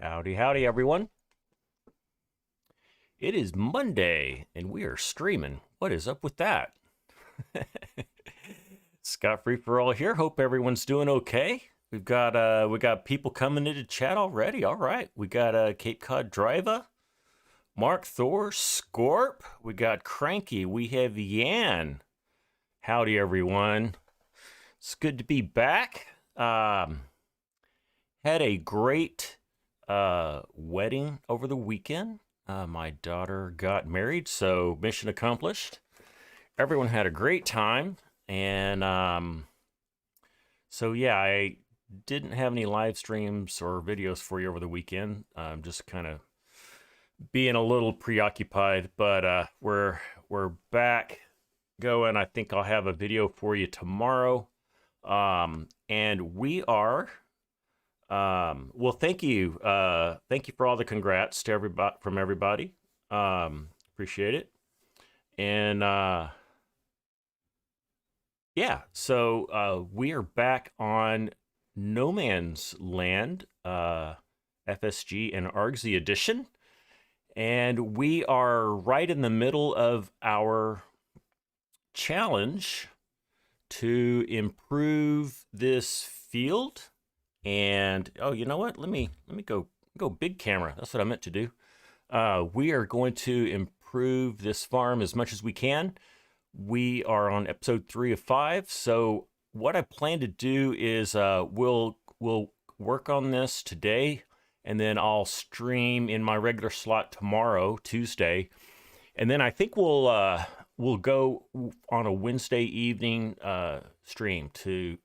Howdy, howdy, everyone. It is Monday, and we are streaming. What is up with that? ScottFree4all here. Hope everyone's doing okay. We got people coming into chat already. All right, we got Cape Cod Driver, Mark Thor, Scorp. We got Cranky. We have Yan. Howdy, everyone. It's good to be back. Had a great wedding over the weekend. My daughter got married, so mission accomplished. Everyone had a great time, and so yeah, I didn't have any live streams or videos for you over the weekend. Just kind of being a little preoccupied, but we're back going. I think I'll have a video for you tomorrow, and we are. Well, thank you for all the congrats to everybody from everybody. Appreciate it. And yeah, so we are back on No Man's Land, FSG and ARGSY edition, and we are right in the middle of our challenge to improve this field. And oh, you know what? Let me go big camera. That's what I meant to do. We are going to improve this farm as much as we can. We are on episode 3 of 5. So what I plan to do is we'll work on this today, and then I'll stream in my regular slot tomorrow, Tuesday, and then I think we'll go on a Wednesday evening stream to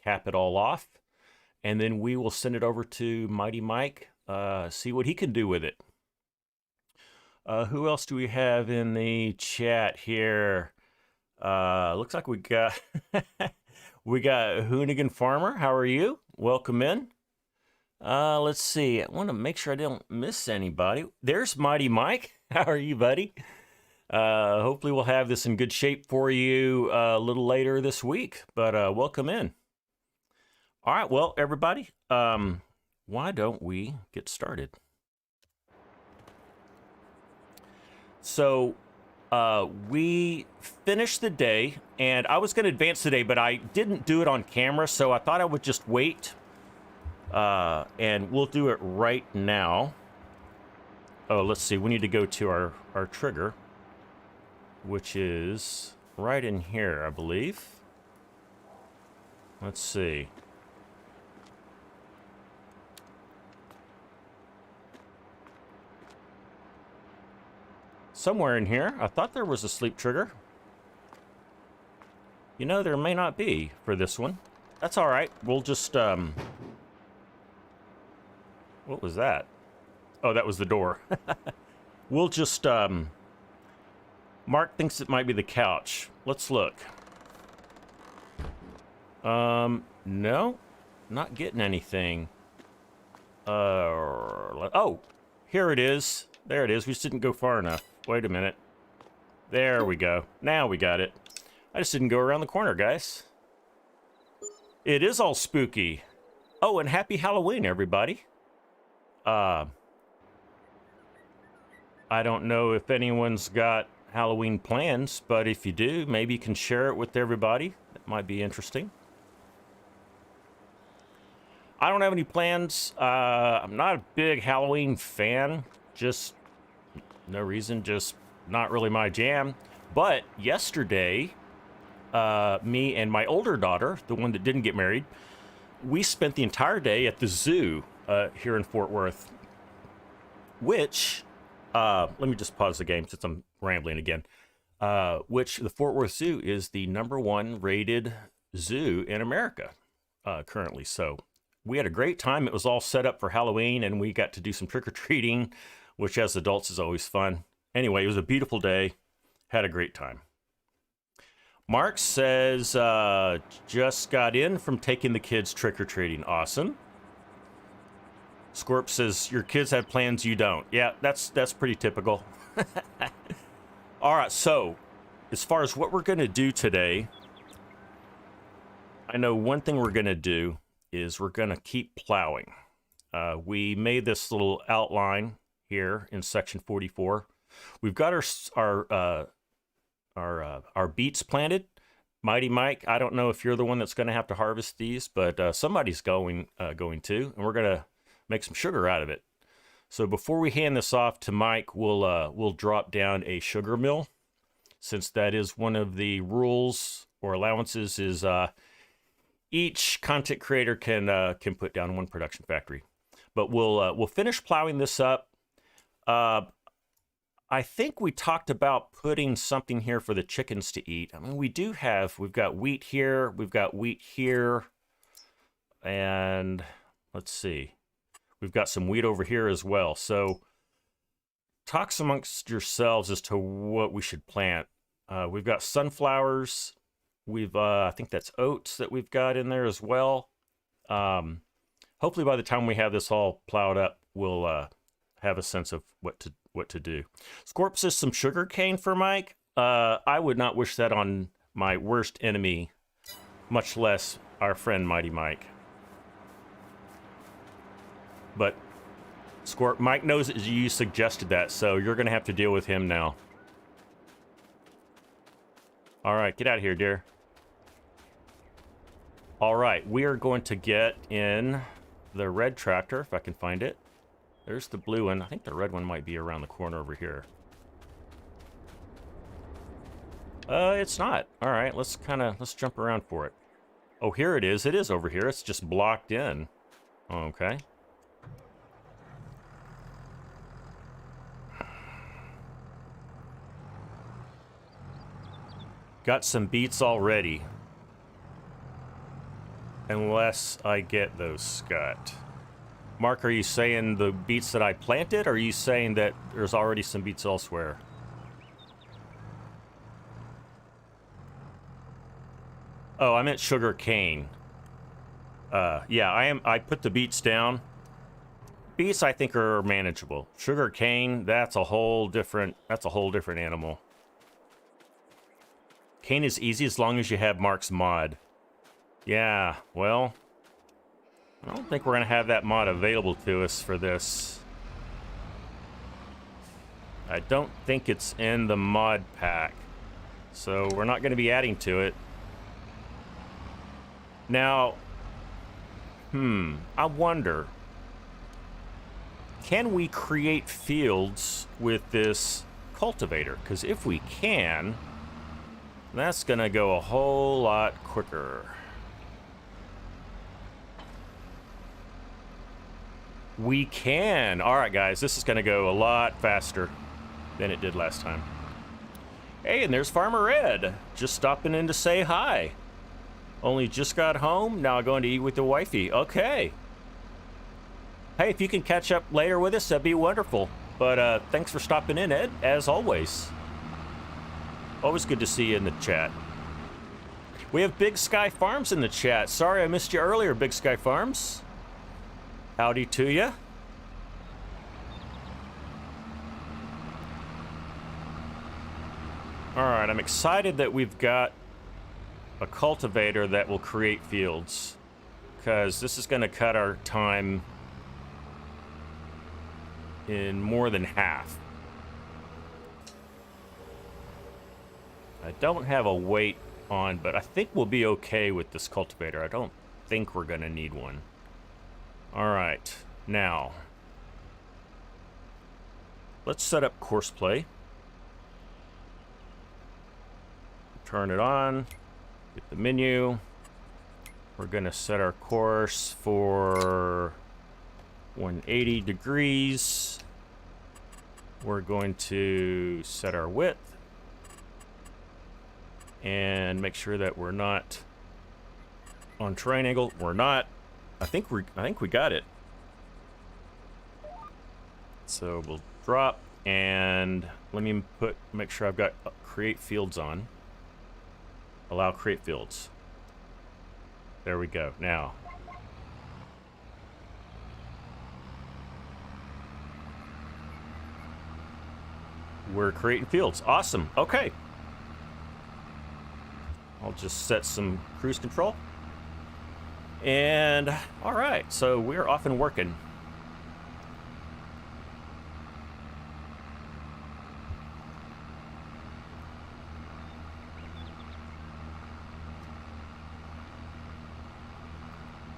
cap it all off. And then we will send it over to Mighty Mike, see what he can do with it. Who else do we have in the chat here? Looks like we got we got Hoonigan Farmer. How are you? Welcome in. Let's see. I want to make sure I don't miss anybody. There's Mighty Mike. How are you, buddy? Hopefully we'll have this in good shape for you a little later this week. But welcome in. All right, well, everybody, why don't we get started? So we finished the day, and I was going to advance today, but I didn't do it on camera, so I thought I would just wait, and we'll do it right now. Oh, let's see. We need to go to our trigger, which is right in here, I believe. Let's see. Somewhere in here. I thought there was a sleep trigger. You know, there may not be for this one. That's all right. We'll just, what was that? Oh, that was the door. We'll just, Mark thinks it might be the couch. Let's look. No, not getting anything. Oh, here it is. There it is. We just didn't go far enough. Wait a minute. There we go. Now we got it. I just didn't go around the corner, guys. It is all spooky. Oh, and happy Halloween, everybody. I don't know if anyone's got Halloween plans, but if you do, maybe you can share it with everybody. That might be interesting. I don't have any plans. I'm not a big Halloween fan. Just no reason, just not really my jam. But yesterday, me and my older daughter, the one that didn't get married, we spent the entire day at the zoo here in Fort Worth, which, let me just pause the game since I'm rambling again, which the Fort Worth Zoo is the #1 rated zoo in America currently. So we had a great time. It was all set up for Halloween, and we got to do some trick-or-treating, which as adults is always fun. Anyway, it was a beautiful day. Had a great time. Mark says, just got in from taking the kids trick-or-treating. Awesome. Scorp says, your kids have plans, you don't. Yeah, that's pretty typical. All right, so as far as what we're going to do today, I know one thing we're going to do is we're going to keep plowing. We made this little outline here in section 44. We've got our beets planted. Mighty Mike, I don't know if you're the one that's going to have to harvest these, but somebody's going to, and we're going to make some sugar out of it. So before we hand this off to Mike, we'll drop down a sugar mill, since that is one of the rules or allowances. Is each content creator can put down one production factory. But we'll finish plowing this up. I think we talked about putting something here for the chickens to eat. I mean, we've got wheat here, we've got wheat here, and let's see, we've got some wheat over here as well. So talk amongst yourselves as to what we should plant. We've got sunflowers. I think that's oats that we've got in there as well. Hopefully by the time we have this all plowed up, we'll have a sense of what to do. Scorp says some sugar cane for Mike. I would not wish that on my worst enemy, much less our friend Mighty Mike. But Scorp, Mike knows that you suggested that, so you're gonna have to deal with him now. All right, get out of here, dear. All right, we are going to get in the red tractor, if I can find it. There's the blue one. I think the red one might be around the corner over here. It's not. All right, let's jump around for it. Oh, here it is. It is over here. It's just blocked in. Okay. Got some beets already. Unless I get those, Scott. Mark, are you saying the beets that I planted, or are you saying that there's already some beets elsewhere? Oh, I meant sugar cane. Yeah, I put the beets down. Beets I think are manageable. Sugar cane, that's a whole different animal. Cane is easy as long as you have Mark's mod. Yeah, well, I don't think we're going to have that mod available to us for this. I don't think it's in the mod pack, so we're not going to be adding to it. Now, I wonder, can we create fields with this cultivator? Because if we can, that's going to go a whole lot quicker. We can. All right, guys, this is going to go a lot faster than it did last time. Hey, and there's Farmer Ed, just stopping in to say hi. Only just got home, now going to eat with the wifey. Okay. Hey, if you can catch up later with us, that'd be wonderful. But thanks for stopping in, Ed, as always. Always good to see you in the chat. We have Big Sky Farms in the chat. Sorry I missed you earlier, Big Sky Farms. Howdy to you. All right, I'm excited that we've got a cultivator that will create fields, because this is going to cut our time in more than half. I don't have a weight on, but I think we'll be okay with this cultivator. I don't think we're going to need one. All right, now let's set up course play. Turn it on, get the menu. We're gonna set our course for 180 degrees. We're going to set our width and make sure that we're not on terrain angle. We're not. I think we got it. So we'll drop, and let me make sure I've got create fields on. Allow create fields. There we go. Now we're creating fields. Awesome. Okay. I'll just set some cruise control. And all right, so we're off and working.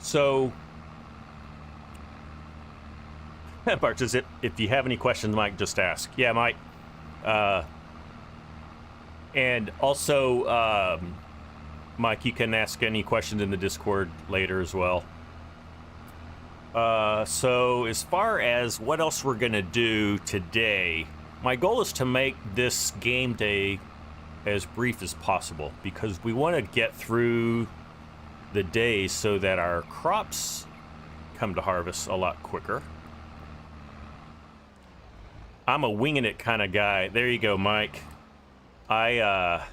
So, Bart says, if you have any questions, Mike, just ask. Yeah, Mike. And also, Mike, you can ask any questions in the Discord later as well. So as far as what else we're going to do today, my goal is to make this game day as brief as possible because we want to get through the day so that our crops come to harvest a lot quicker. I'm a winging it kind of guy. There you go, Mike. I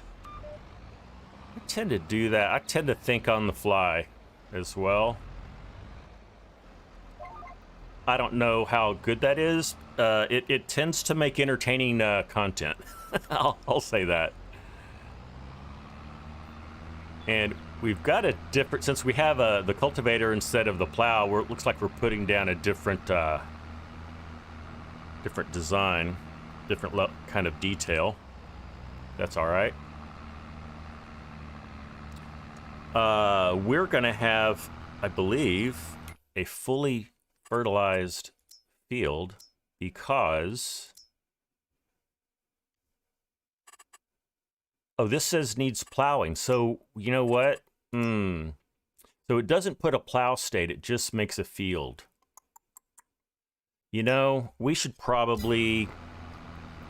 tend to do that. I tend to think on the fly as well. I don't know how good that is. It tends to make entertaining content. I'll say that. And we've got a different, since we have the cultivator instead of the plow, it looks like we're putting down a different different design, different kind of detail. That's all right. We're gonna have, I believe, a fully fertilized field because this says needs plowing. So you know what? So it doesn't put a plow state, it just makes a field. You know, we should probably,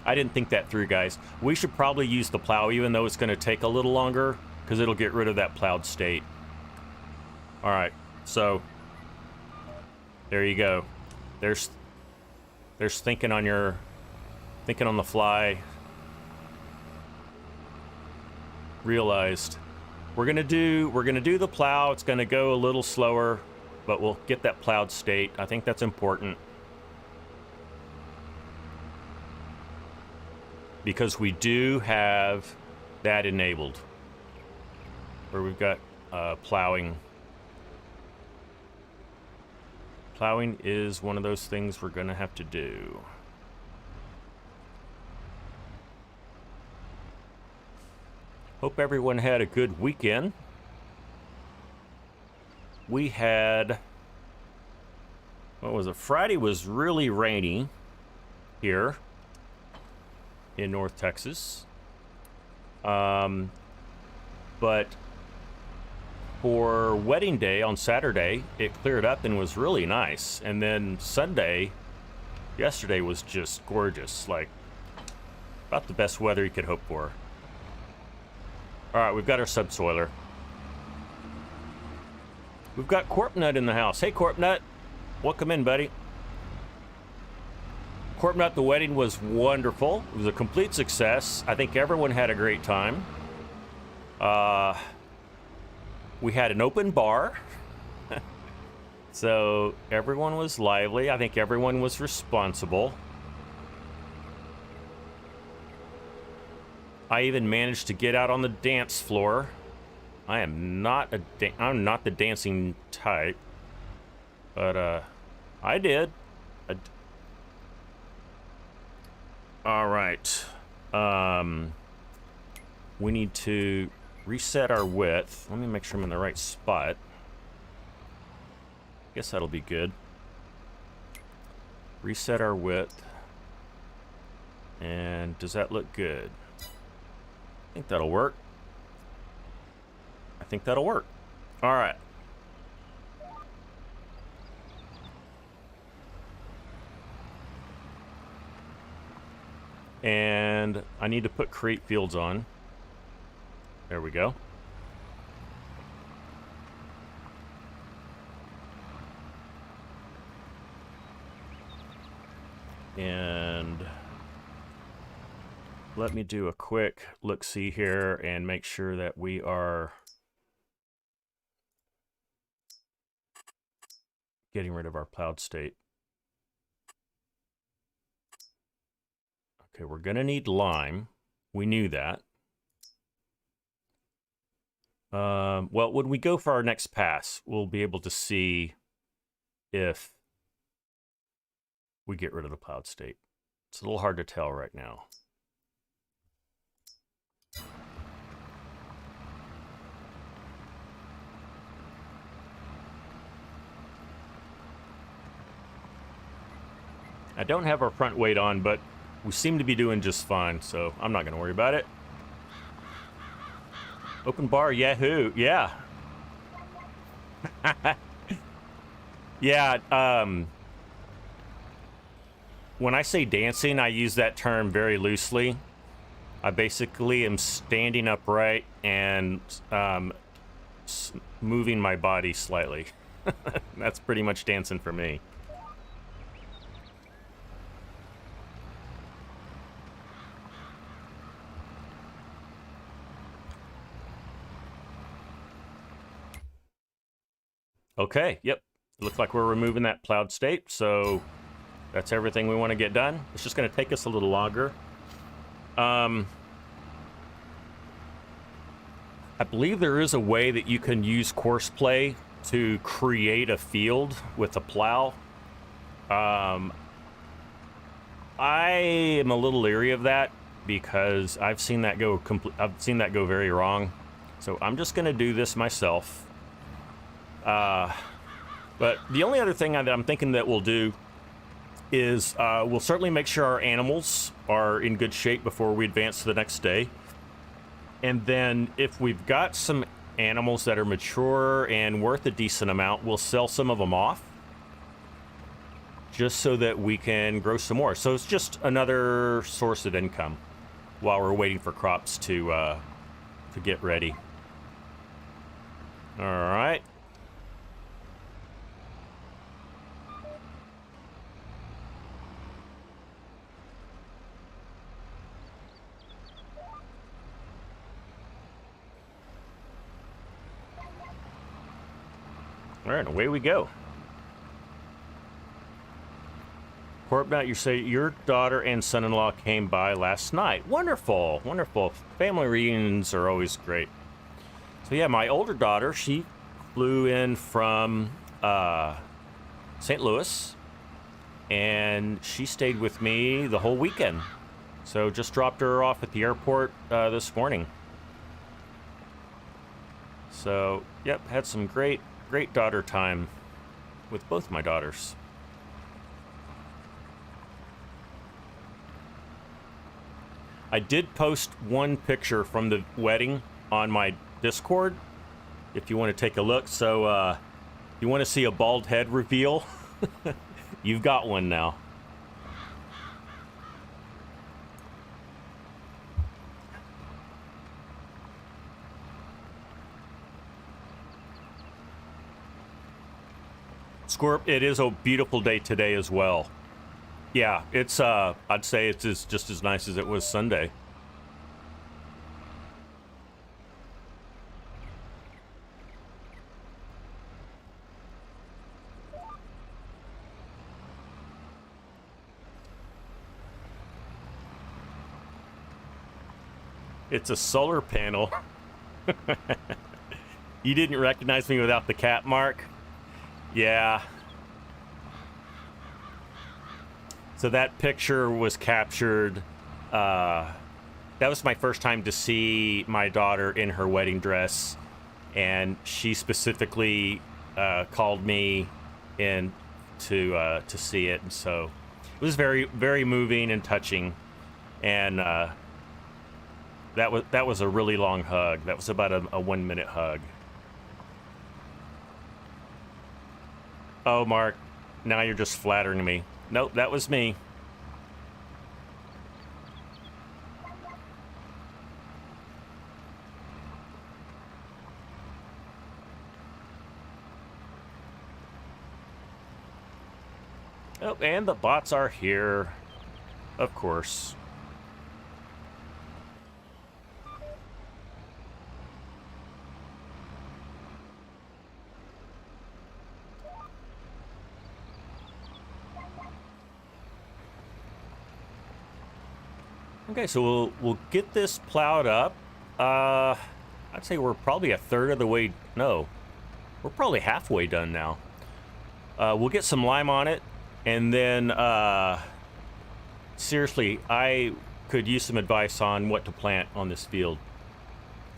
I didn't think that through, guys. We should probably use the plow even though it's going to take a little longer because it'll get rid of that plowed state. All right, so there you go. There's thinking on the fly. Realized we're gonna do the plow. It's gonna go a little slower, but we'll get that plowed state. I think that's important because we do have that enabled where we've got plowing. Plowing is one of those things we're gonna have to do. Hope everyone had a good weekend. We had, what was it? Friday was really rainy here in North Texas. But for wedding day on Saturday, it cleared up and was really nice. And then Sunday, yesterday was just gorgeous. Like, about the best weather you could hope for. All right, we've got our subsoiler. We've got Corpnut in the house. Hey, Corpnut. Welcome in, buddy. Corpnut, the wedding was wonderful. It was a complete success. I think everyone had a great time. We had an open bar. So everyone was lively. I think everyone was responsible. I even managed to get out on the dance floor. I'm not the dancing type, but I did. All right. We need to reset our width. Let me make sure I'm in the right spot. Guess that'll be good. Reset our width. And does that look good? I think that'll work. I think that'll work. All right. And I need to put create fields on. There we go. And let me do a quick look-see here and make sure that we are getting rid of our plowed state. Okay, we're gonna need lime. We knew that. Well, when we go for our next pass, we'll be able to see if we get rid of the plowed state. It's a little hard to tell right now. I don't have our front weight on, but we seem to be doing just fine, so I'm not going to worry about it. Open bar, yahoo! Yeah. Yeah, when I say dancing, I use that term very loosely. I basically am standing upright and moving my body slightly. That's pretty much dancing for me. Okay, yep. Looks like we're removing that plowed state, so that's everything we want to get done. It's just going to take us a little longer. I believe there is a way that you can use courseplay to create a field with a plow. I am a little leery of that because I've seen that go very wrong. So I'm just going to do this myself. But the only other thing that I'm thinking that we'll do is we'll certainly make sure our animals are in good shape before we advance to the next day. And then if we've got some animals that are mature and worth a decent amount, we'll sell some of them off just so that we can grow some more. So it's just another source of income while we're waiting for crops to get ready. All right. All right, away we go. Corbett, you say your daughter and son-in-law came by last night. Wonderful, wonderful. Family reunions are always great. So yeah, my older daughter, she flew in from St. Louis, and she stayed with me the whole weekend. So just dropped her off at the airport this morning. So, yep, had some great daughter time with both my daughters. I did post one picture from the wedding on my Discord if you want to take a look. So you want to see a bald head reveal? You've got one now. Scorp, it is a beautiful day today as well. Yeah, it's I'd say it's just as nice as it was Sunday. It's a solar panel. You didn't recognize me without the cap mark? Yeah. So that picture was captured. That was my first time to see my daughter in her wedding dress, and she specifically called me in to see it. And so it was very, very moving and touching, and that was a really long hug. That was about a 1 minute hug. Oh, Mark, now you're just flattering me. Nope, that was me. Oh, and the bots are here, of course. Okay, so we'll get this plowed up. I'd say we're probably a third of the way. No, we're probably halfway done now. We'll get some lime on it, and then seriously, I could use some advice on what to plant on this field.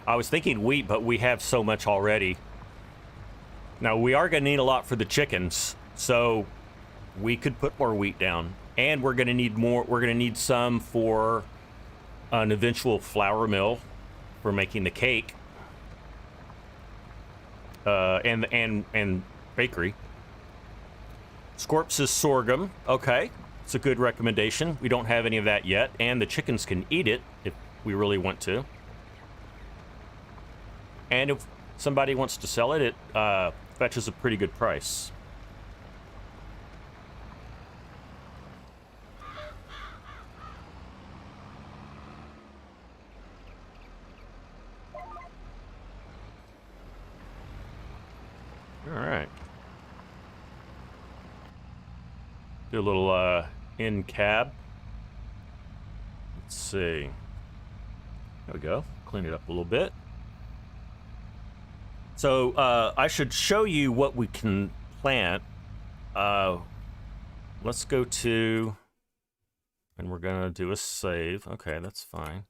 I was thinking wheat, but we have so much already. Now we are going to need a lot for the chickens, so we could put more wheat down. And we're going to need more. We're going to need some for an eventual flour mill for making the cake. And bakery. Scorps is sorghum. Okay, it's a good recommendation. We don't have any of that yet, and the chickens can eat it if we really want to. And if somebody wants to sell it, it fetches a pretty good price. All right. Do a little in cab. Let's see. There we go. Clean it up a little bit. So I should show you what we can plant. Let's go to, and we're gonna do a save. Okay, that's fine.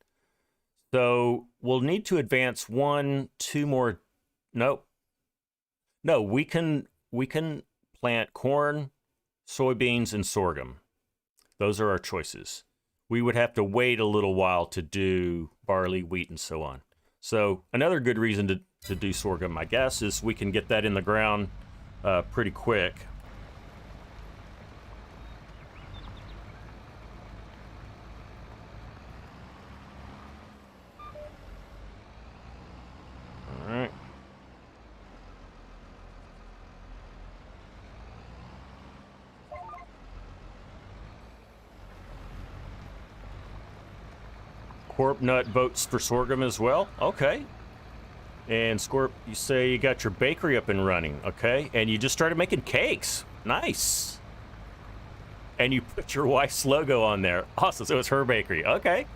So we'll need to advance 1, 2 more. Nope. No, we can plant corn, soybeans, and sorghum. Those are our choices. We would have to wait a little while to do barley, wheat, and so on. So another good reason to do sorghum, I guess, is we can get that in the ground pretty quick. All right. Corp Nut votes for sorghum as well. Okay. And Scorp, you say you got your bakery up and running. Okay. And you just started making cakes. Nice. And you put your wife's logo on there. Awesome. So it's her bakery. Okay.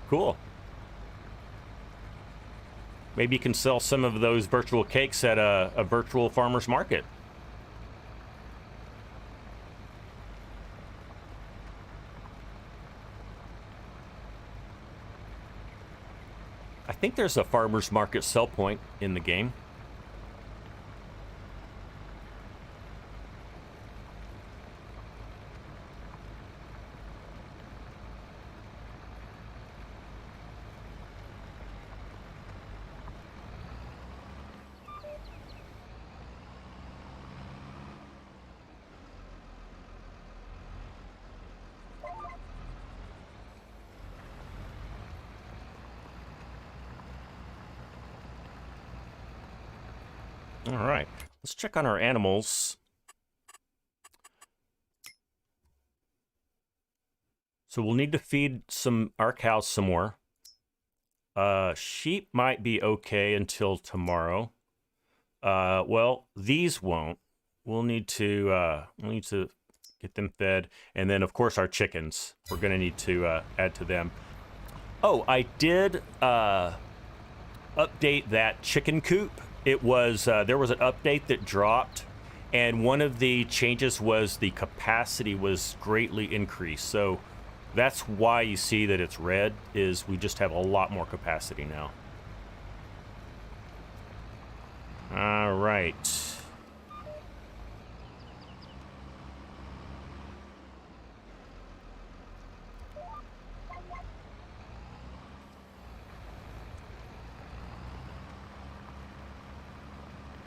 Cool. Maybe you can sell some of those virtual cakes at a virtual farmer's market. I think there's a farmer's market sell point in the game. All right, let's check on our animals. So we'll need to feed our cows some more. Sheep might be okay until tomorrow. Well, these won't. We'll need to get them fed, and then of course our chickens. We're gonna need to add to them. Oh, I did update that chicken coop. It was there was an update that dropped, and one of the changes was the capacity was greatly increased. So that's why you see that it's red, is we just have a lot more capacity now. All right.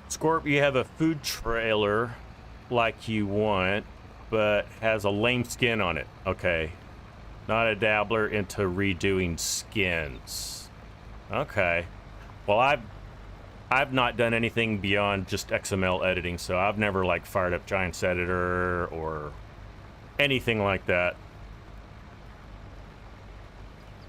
Scorp, you have a food trailer like you want, but has a lame skin on it. Okay. Not a dabbler into redoing skins. Okay. Well, I've not done anything beyond just XML editing, so I've never like fired up Giants Editor or anything like that.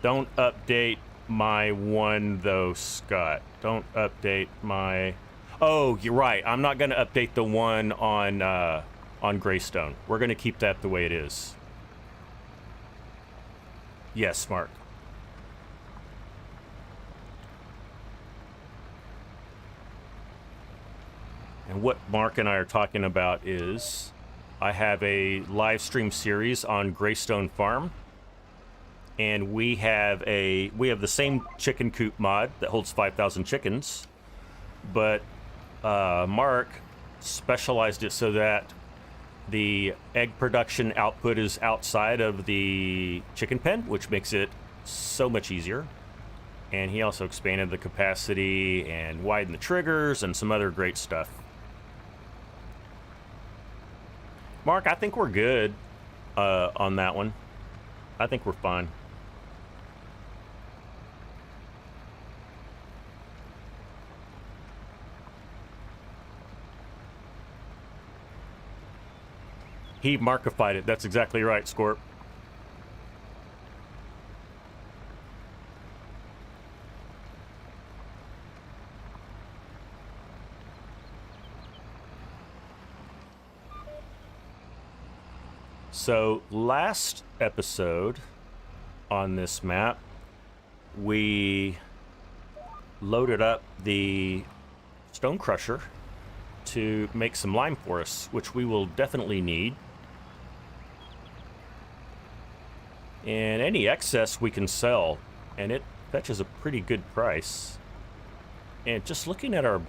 Don't update my one though, Scott. Don't update my... Oh, you're right. I'm not going to update the one on Greystone. We're going to keep that the way it is. Yes, Mark. And what Mark and I are talking about is I have a live stream series on Greystone Farm, and we have the same chicken coop mod that holds 5,000 chickens, but Mark specialized it so that The egg production output is outside of the chicken pen, which makes it so much easier. And he also expanded the capacity and widened the triggers and some other great stuff. Mark, I think we're good on that one. I think we're fine. He Markified it. That's exactly right, Scorp. So last episode on this map, we loaded up the stone crusher to make some lime for us, which we will definitely need. And any excess we can sell, and it fetches a pretty good price. And just looking at our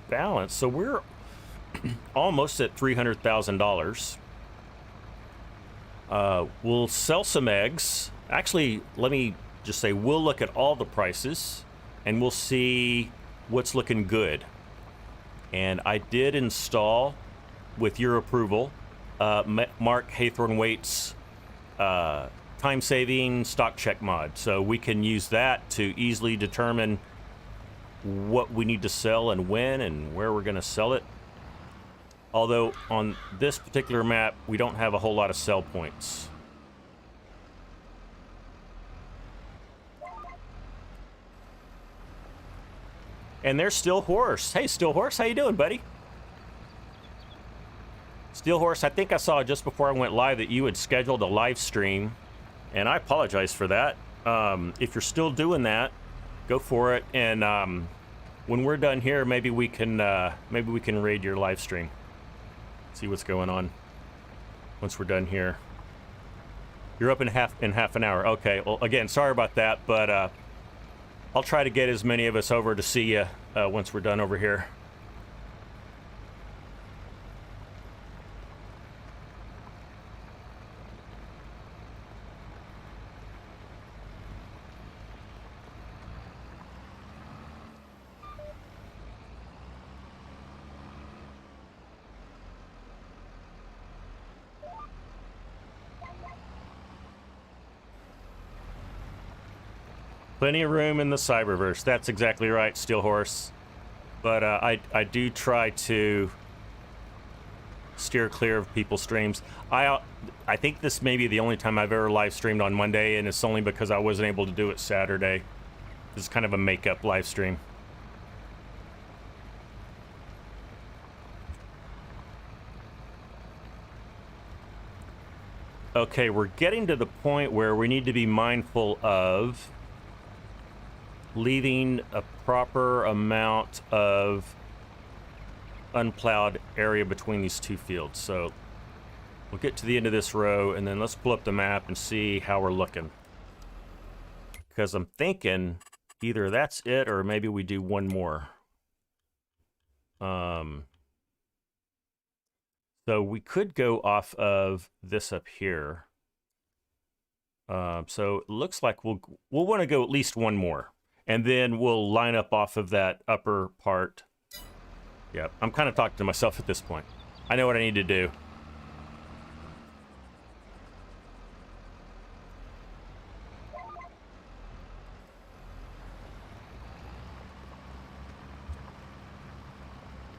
balance, so we're almost at $300,000. We'll sell some eggs. Actually, let me just say we'll look at all the prices and we'll see what's looking good. And I did install, with your approval, Mark Haythornwaite's time-saving stock check mod. So we can use that to easily determine what we need to sell and when and where we're going to sell it. Although on this particular map, we don't have a whole lot of sell points. And there's Steel Horse. Hey, Steel Horse, how you doing, buddy? Steel Horse, I think I saw just before I went live that you had scheduled a live stream, and I apologize for that. If you're still doing that, go for it. And when we're done here, maybe we can raid your live stream. See what's going on once we're done here. You're up in half an hour. Okay. Well, again, sorry about that, but I'll try to get as many of us over to see you once we're done over here. Plenty of room in the Cyberverse. That's exactly right, Steel Horse. But I do try to steer clear of people's streams. I think this may be the only time I've ever live streamed on Monday, and it's only because I wasn't able to do it Saturday. It's kind of a makeup live stream. Okay, we're getting to the point where we need to be mindful of leaving a proper amount of unplowed area between these two fields. So we'll get to the end of this row and then let's pull up the map and see how we're looking. Because I'm thinking either that's it or maybe we do one more. So we could go off of this up here. So it looks like we'll want to go at least one more. And then we'll line up off of that upper part. Yeah, I'm kind of talking to myself at this point. I know what I need to do.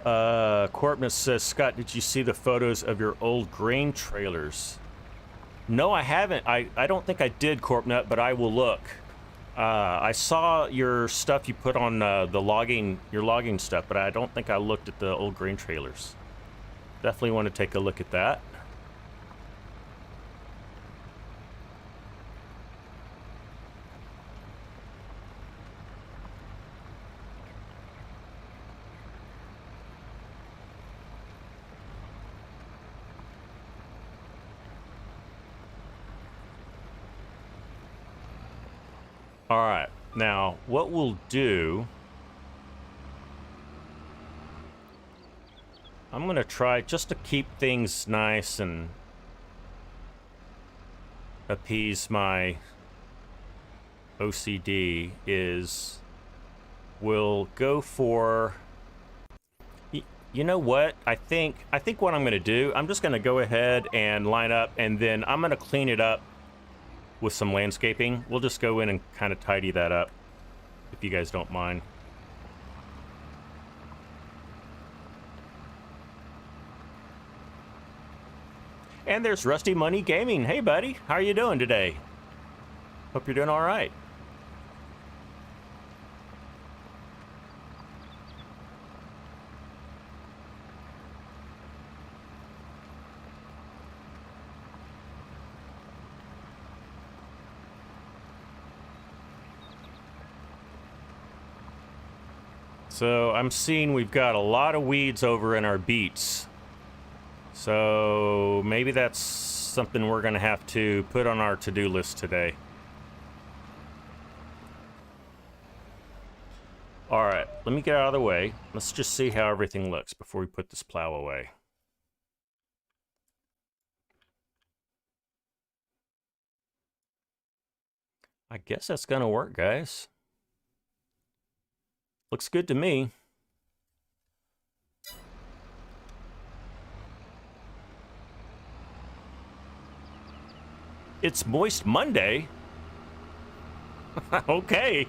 Corpness says, Scott, did you see the photos of your old grain trailers? No, I haven't. I don't think I did, Corpnut, but I will look. I saw your stuff you put on your logging stuff, but I don't think I looked at the old grain trailers. Definitely want to take a look at that. All right, now what we'll do I'm going to try just to keep things nice and appease my OCD is we'll go for, you know what? I think what I'm going to do, I'm just going to go ahead and line up, and then I'm going to clean it up with some landscaping. We'll just go in and kind of tidy that up, if you guys don't mind. And there's Rusty Money Gaming. Hey, buddy. How are you doing today? Hope you're doing all right. So I'm seeing we've got a lot of weeds over in our beets. So maybe that's something we're going to have to put on our to-do list today. All right, let me get out of the way. Let's just see how everything looks before we put this plow away. I guess that's going to work, guys. Looks good to me. It's Moist Monday. Okay.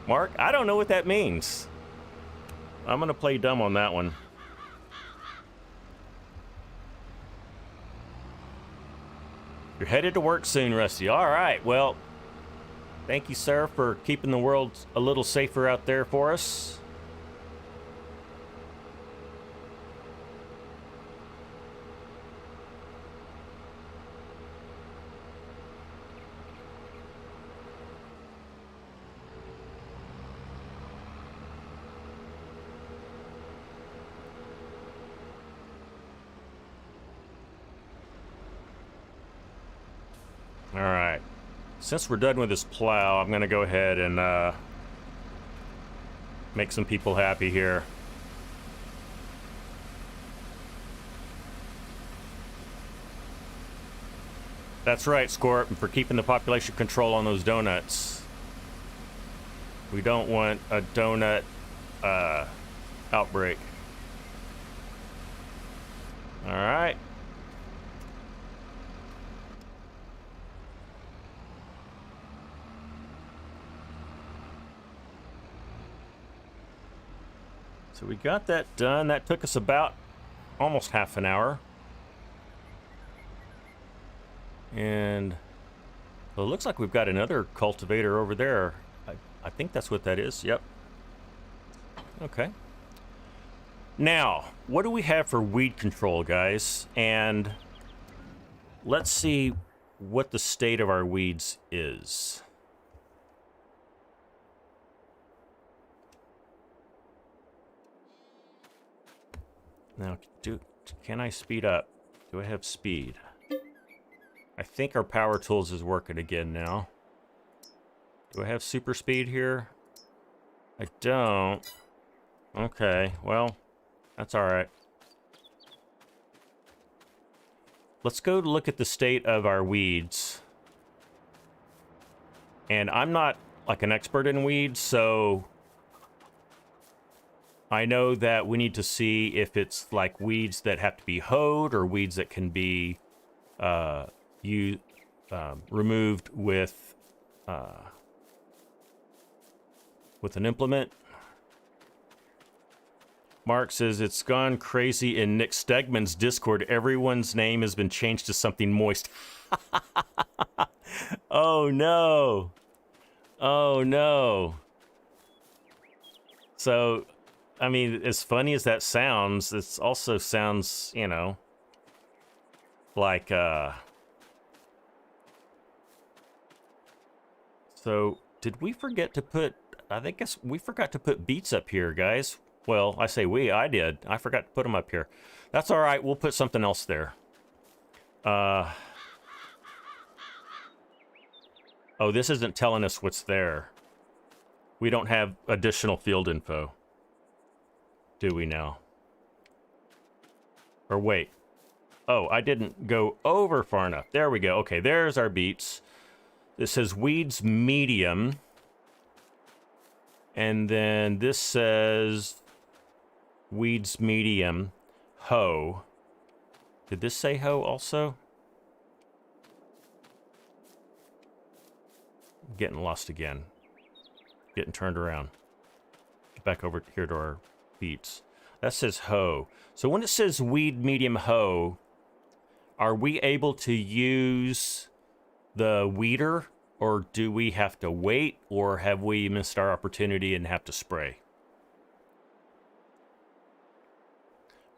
Mark, I don't know what that means. I'm going to play dumb on that one. You're headed to work soon, Rusty. All right, well, thank you, sir, for keeping the world a little safer out there for us. All right. Since we're done with this plow, I'm going to go ahead and make some people happy here. That's right, Scorp, for keeping the population control on those donuts. We don't want a donut outbreak. All right. So we got that done. That took us about almost half an hour. And well, it looks like we've got another cultivator over there. I think that's what that is. Yep. Okay. Now, what do we have for weed control, guys? And let's see what the state of our weeds is. Now, can I speed up? Do I have speed? I think our power tools is working again now. Do I have super speed here? I don't. Okay, well, that's all right. Let's go look at the state of our weeds. And I'm not like an expert in weeds, so I know that we need to see if it's like weeds that have to be hoed or weeds that can be removed with an implement. Mark says it's gone crazy in Nick Stegman's Discord. Everyone's name has been changed to something moist. Oh no. Oh no. So, I mean, as funny as that sounds, it also sounds, you know, like, so, did we forget to put, I guess we forgot to put beets up here, guys. Well, I say we, I did. I forgot to put them up here. That's all right, we'll put something else there. Oh, this isn't telling us what's there. We don't have additional field info. Do we now? Or wait. Oh, I didn't go over far enough. There we go. Okay, there's our beets. This says weeds medium. And then this says weeds medium hoe. Did this say hoe also? I'm getting lost again. Getting turned around. Get back over here to our beets. That says hoe. So when it says weed medium hoe, are we able to use the weeder, or do we have to wait, or have we missed our opportunity and have to spray?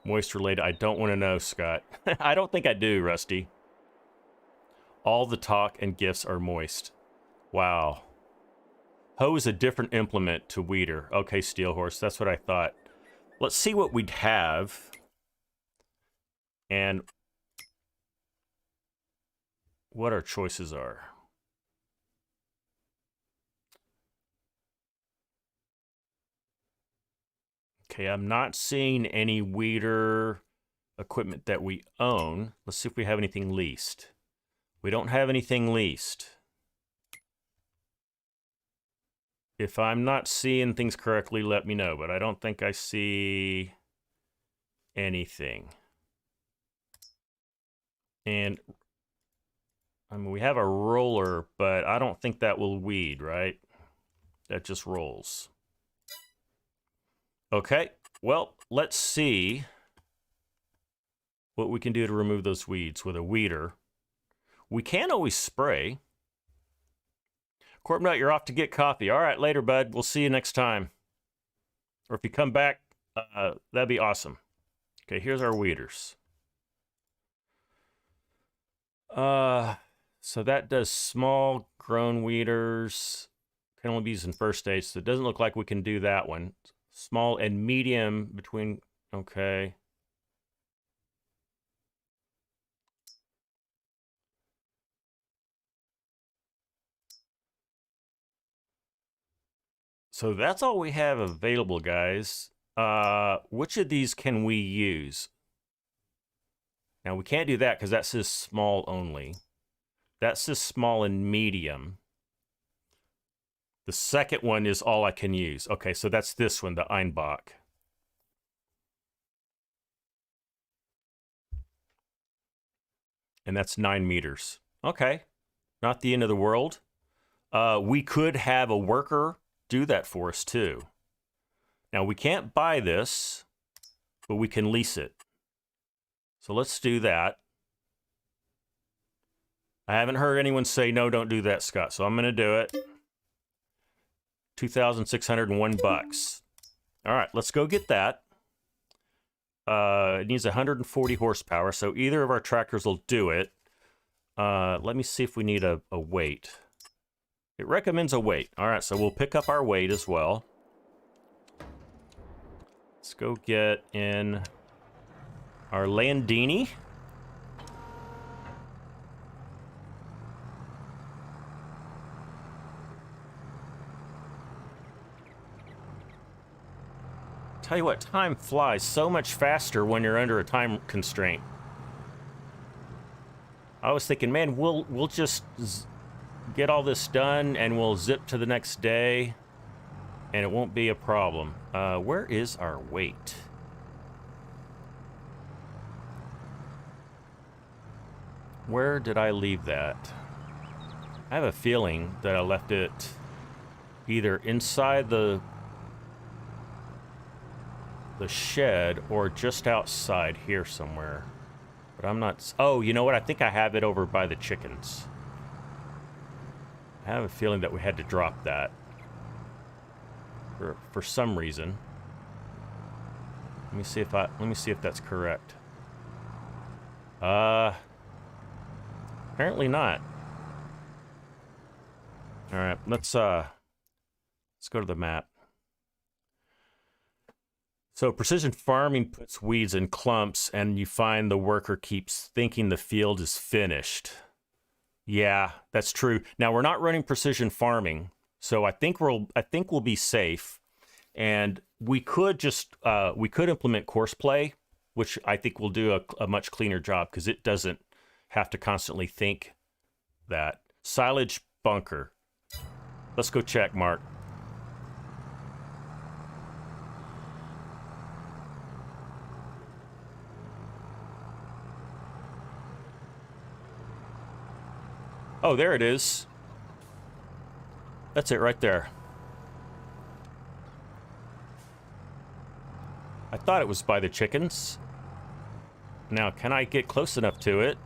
Moist related, I don't want to know, Scott. I don't think I do, Rusty. All the talk and gifts are moist. Wow. Hoe is a different implement to weeder. Okay, Steel Horse, that's what I thought. Let's see what we'd have. And what our choices are. Okay, I'm not seeing any weeder equipment that we own. Let's see if we have anything leased. We don't have anything leased. If I'm not seeing things correctly, let me know, but I don't think I see anything. And I mean, we have a roller, but I don't think that will weed, right? That just rolls. Okay, well, let's see what we can do to remove those weeds with a weeder. We can always spray. Corpnut, you're off to get coffee. All right, later, bud. We'll see you next time. Or if you come back, that'd be awesome. Okay, here's our weeders. So that does small grown weeders. Can only be used in first stage, so it doesn't look like we can do that one. Small and medium between, okay. So that's all we have available, guys. Which of these can we use? Now we can't do that because that says small only. That says small and medium. The second one is all I can use. Okay, so that's this one, the Einbach. And that's 9 meters. Okay, not the end of the world. We could have a worker do that for us too. Now we can't buy this, but we can lease it. So let's do that. I haven't heard anyone say, no, don't do that, Scott. So I'm going to do it. 2,601 bucks. All right, let's go get that. It needs 140 horsepower, so either of our tractors will do it. Let me see if we need a weight. It recommends a weight. All right, so we'll pick up our weight as well. Let's go get in our Landini. Tell you what, time flies so much faster when you're under a time constraint. I was thinking, man, we'll just get all this done and we'll zip to the next day and it won't be a problem. Where is our weight? Where did I leave that? I have a feeling that I left it either inside the shed or just outside here somewhere. But I'm not... Oh, you know what? I think I have it over by the chickens. I have a feeling that we had to drop that for some reason. Let me see if that's correct. Apparently not. All right, let's go to the map. So precision farming puts weeds in clumps, and you find the worker keeps thinking the field is finished. Yeah, that's true. Now we're not running precision farming, so I think we'll be safe, and we could just we could implement course play which I think will do a much cleaner job because it doesn't have to constantly think that. Silage bunker. Let's go check, Mark. Oh, there it is. That's it right there. I thought it was by the chickens. Now, can I get close enough to it?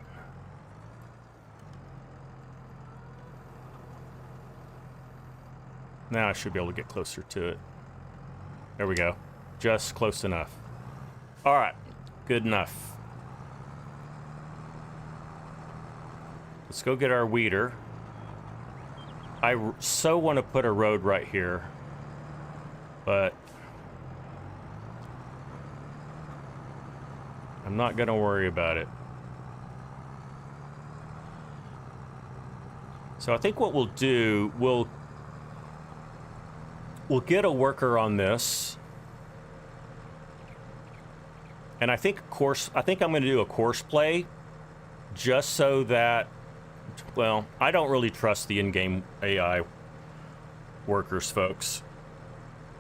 Now I should be able to get closer to it. There we go. Just close enough. All right. Good enough. Let's go get our weeder. I so want to put a road right here, but I'm not going to worry about it. So I think what we'll do, we'll get a worker on this. And I think I'm going to do a course play just so that, well, I don't really trust the in-game AI workers, folks.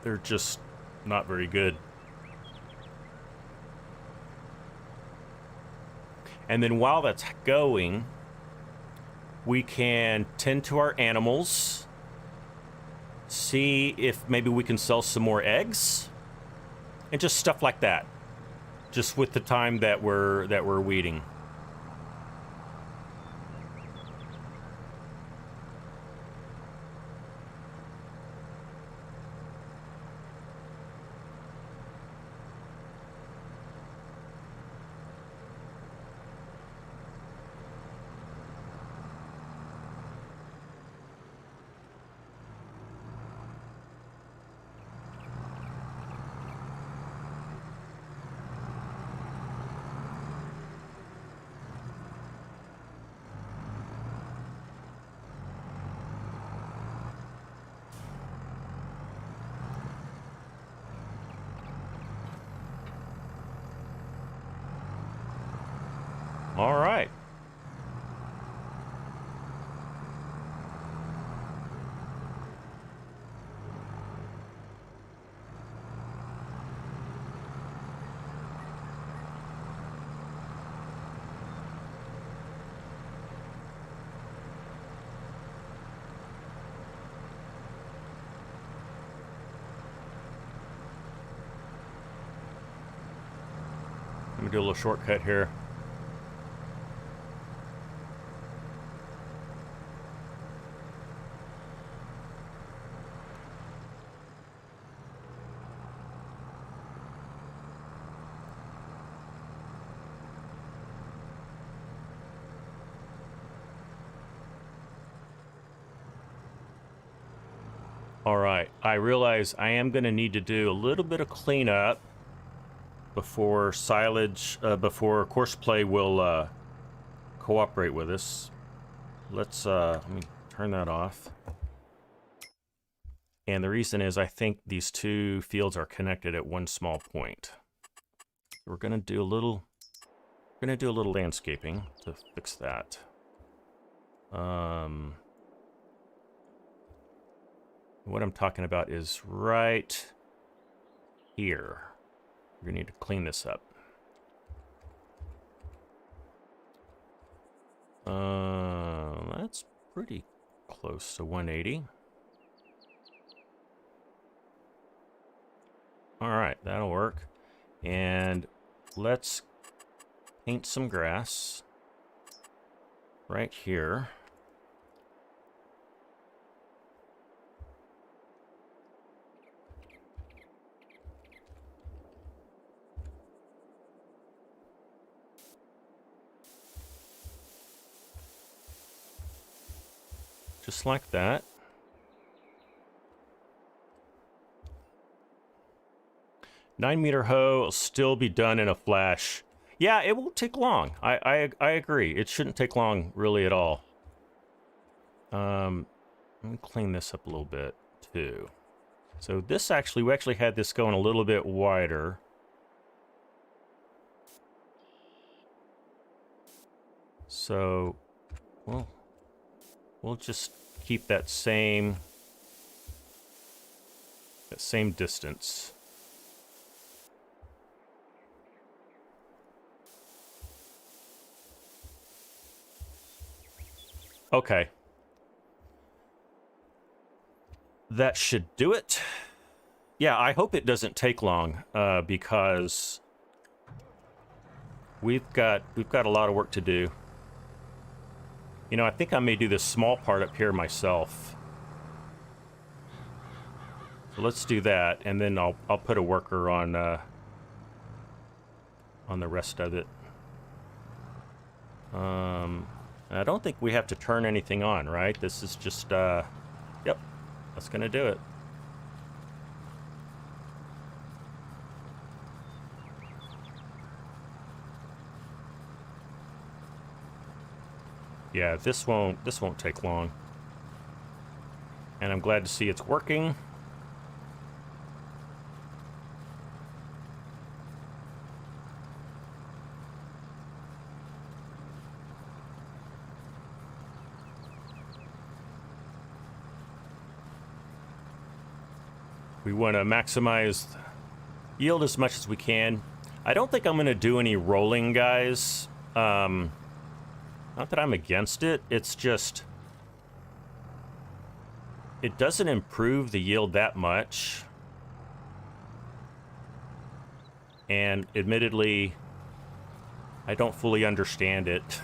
They're just not very good. And then while that's going, we can tend to our animals, see if maybe we can sell some more eggs, and just stuff like that. Just with the time that we're weeding. All right. Let me do a little shortcut here. All right, I realize I am going to need to do a little bit of cleanup before before Courseplay will cooperate with us. Let me turn that off. And the reason is I think these two fields are connected at one small point. We're going to do a little landscaping to fix that. What I'm talking about is right here. We're gonna need to clean this up. That's pretty close to 180. All right, that'll work. And let's paint some grass right here. Just like that. Nine-meter hoe will still be done in a flash. Yeah, it won't take long. I agree. It shouldn't take long really at all. Let me clean this up a little bit too. So this we actually had this going a little bit wider. So, well, we'll just keep that same distance. Okay. That should do it. Yeah, I hope it doesn't take long, because we've got a lot of work to do. You know, I think I may do this small part up here myself. So let's do that, and then I'll put a worker on the rest of it. I don't think we have to turn anything on, right? This is just yep, that's gonna do it. Yeah, this won't take long. And I'm glad to see it's working. We want to maximize yield as much as we can. I don't think I'm going to do any rolling, guys. Not that I'm against it. It's just, it doesn't improve the yield that much. And admittedly, I don't fully understand it.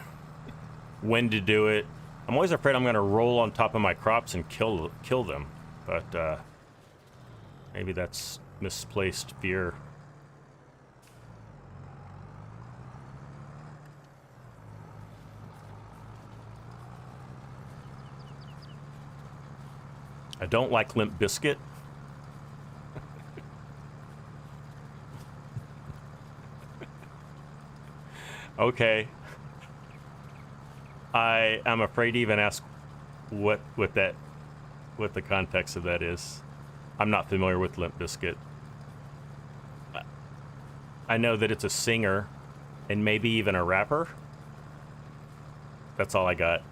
When to do it. I'm always afraid I'm going to roll on top of my crops and kill them. But maybe that's misplaced fear. I don't like Limp Bizkit. Okay. I am afraid to even ask what the context of that is. I'm not familiar with Limp Bizkit. I know that it's a singer and maybe even a rapper. That's all I got.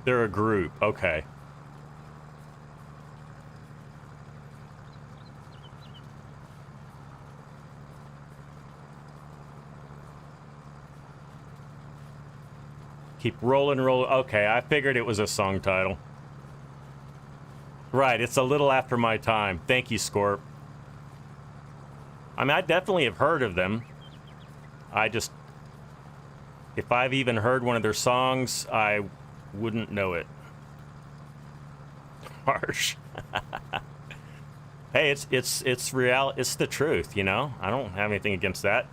They're a group, okay. Keep rolling. Okay, I figured it was a song title. Right, it's a little after my time. Thank you, Scorp. I mean, I definitely have heard of them. I just... If I've even heard one of their songs, I wouldn't know it. Harsh. Hey, it's real. It's the truth, you know? I don't have anything against that.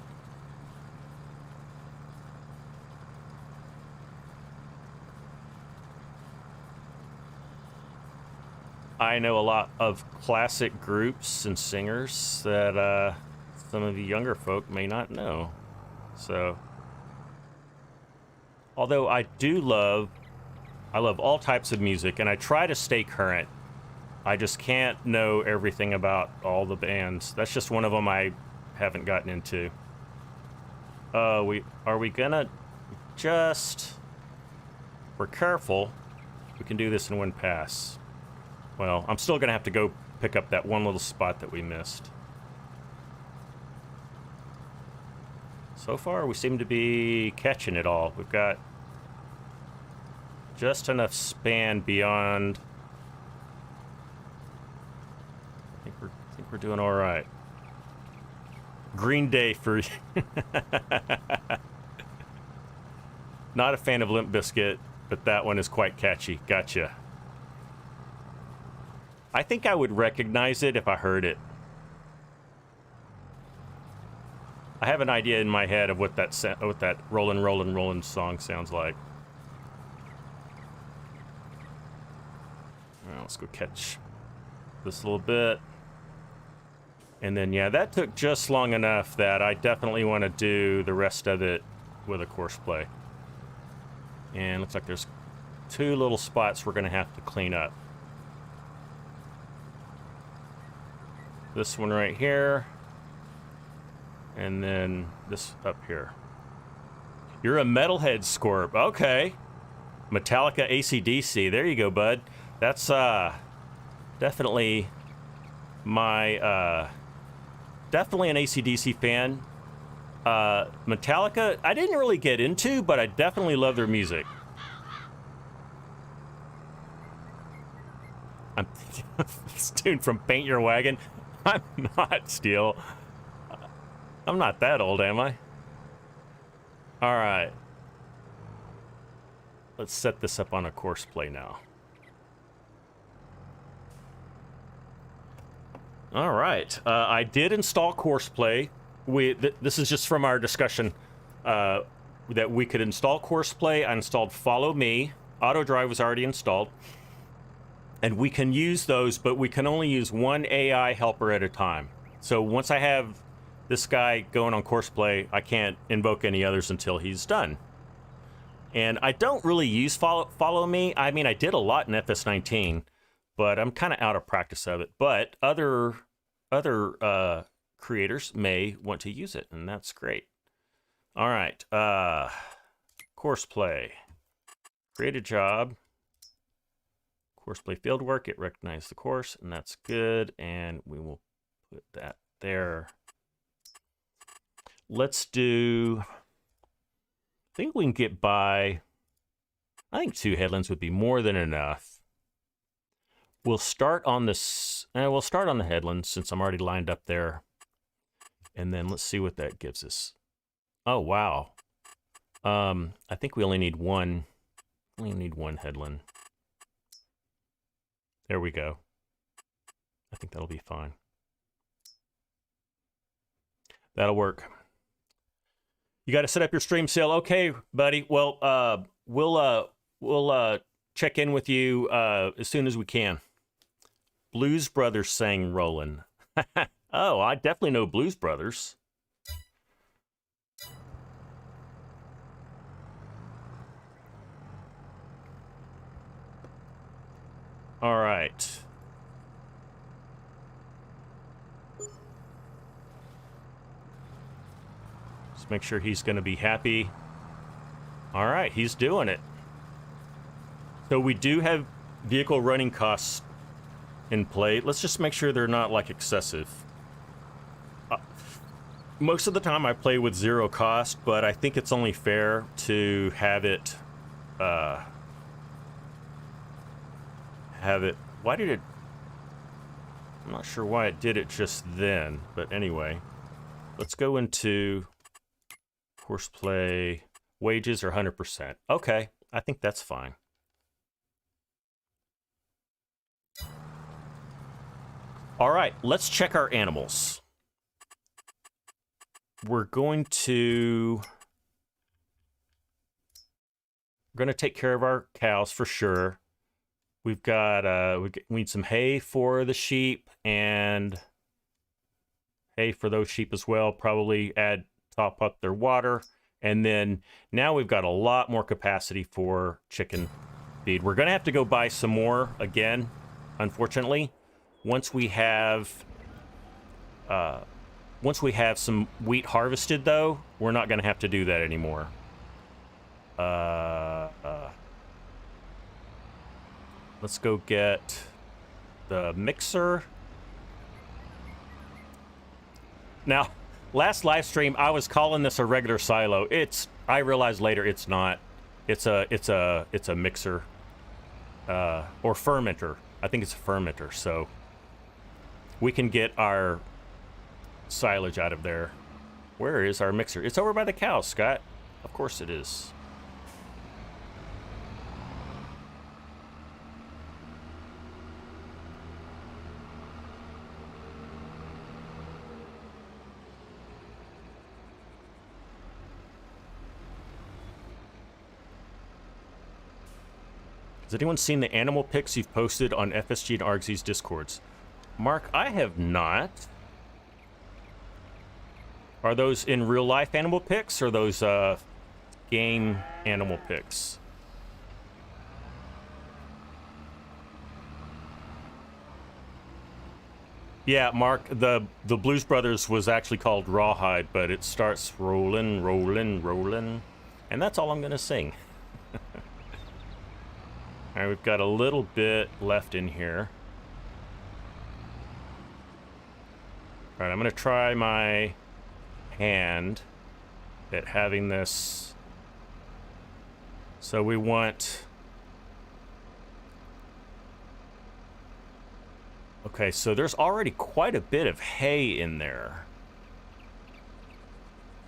I know a lot of classic groups and singers that some of you younger folk may not know. So, although I love all types of music, and I try to stay current. I just can't know everything about all the bands. That's just one of them I haven't gotten into. Are we gonna just... We're careful. We can do this in one pass. Well, I'm still gonna have to go pick up that one little spot that we missed. So far, we seem to be catching it all. We've got just enough span beyond. I think we're doing all right. Green Day for. Not a fan of Limp Bizkit, but that one is quite catchy. Gotcha. I think I would recognize it if I heard it. I have an idea in my head of what that rollin' song sounds like. Well, let's go catch this a little bit. And then, yeah, that took just long enough that I definitely want to do the rest of it with a course play. And looks like there's 2 little spots we're going to have to clean up. This one right here. And then this up here. You're a metalhead, Scorp. Okay. Metallica AC/DC. There you go, bud. That's definitely my definitely an AC/DC fan. Metallica, I didn't really get into, but I definitely love their music. I'm this dude from Paint Your Wagon. I'm not, Steel. I'm not that old, am I? All right. Let's set this up on a course play now. All right. I did install course play. This is just from our discussion that we could install course play. I installed Follow Me. Auto Drive was already installed. And we can use those, but we can only use one AI helper at a time. So once I have this guy going on course play, I can't invoke any others until he's done. And I don't really use Follow Me. I mean, I did a lot in FS19, but I'm kind of out of practice of it. But other creators may want to use it, and that's great. All right, course play. Create a job. Course play field work. It recognized the course, and that's good. And we will put that there. Let's do. I think we can get by. I think 2 headlands would be more than enough. We'll start on this. We'll start on the headlands since I'm already lined up there, and then let's see what that gives us. Oh wow. I think we only need one. Only need one headland. There we go. I think that'll be fine. That'll work. You got to set up your stream sale. Okay, buddy. Well, we'll check in with you as soon as we can. Blues Brothers sang Rollin'. Oh, I definitely know Blues Brothers. All right. Just make sure he's going to be happy. All right, he's doing it. So we do have vehicle running costs in play. Let's just make sure they're not like excessive. Most of the time I play with 0 cost, but I think it's only fair to have it why did it, I'm not sure why it did it just then, but anyway, let's go into course play. Wages are 100%. Okay, I think that's fine. All right, let's check our animals. We're going to take care of our cows for sure. We've got, we need some hay for the sheep and hay for those sheep as well. Probably top up their water. And then now we've got a lot more capacity for chicken feed. We're going to have to go buy some more again, unfortunately. Once we have some wheat harvested, though, we're not going to have to do that anymore. Let's go get the mixer. Now, last live stream, I was calling this a regular silo. I realized later it's not. It's a mixer or fermenter. I think it's a fermenter. So we can get our silage out of there. Where is our mixer? It's over by the cows, Scott. Of course it is. Has anyone seen the animal pics you've posted on FSG and ArgZ's Discords? Mark, I have not. Are those in real life animal pics or those game animal pics? Yeah, Mark, the Blues Brothers was actually called Rawhide, but it starts rolling, rolling, rolling. And that's all I'm going to sing. All right, we've got a little bit left in here. All right, I'm going to try my hand at having this. So we want... Okay, so there's already quite a bit of hay in there.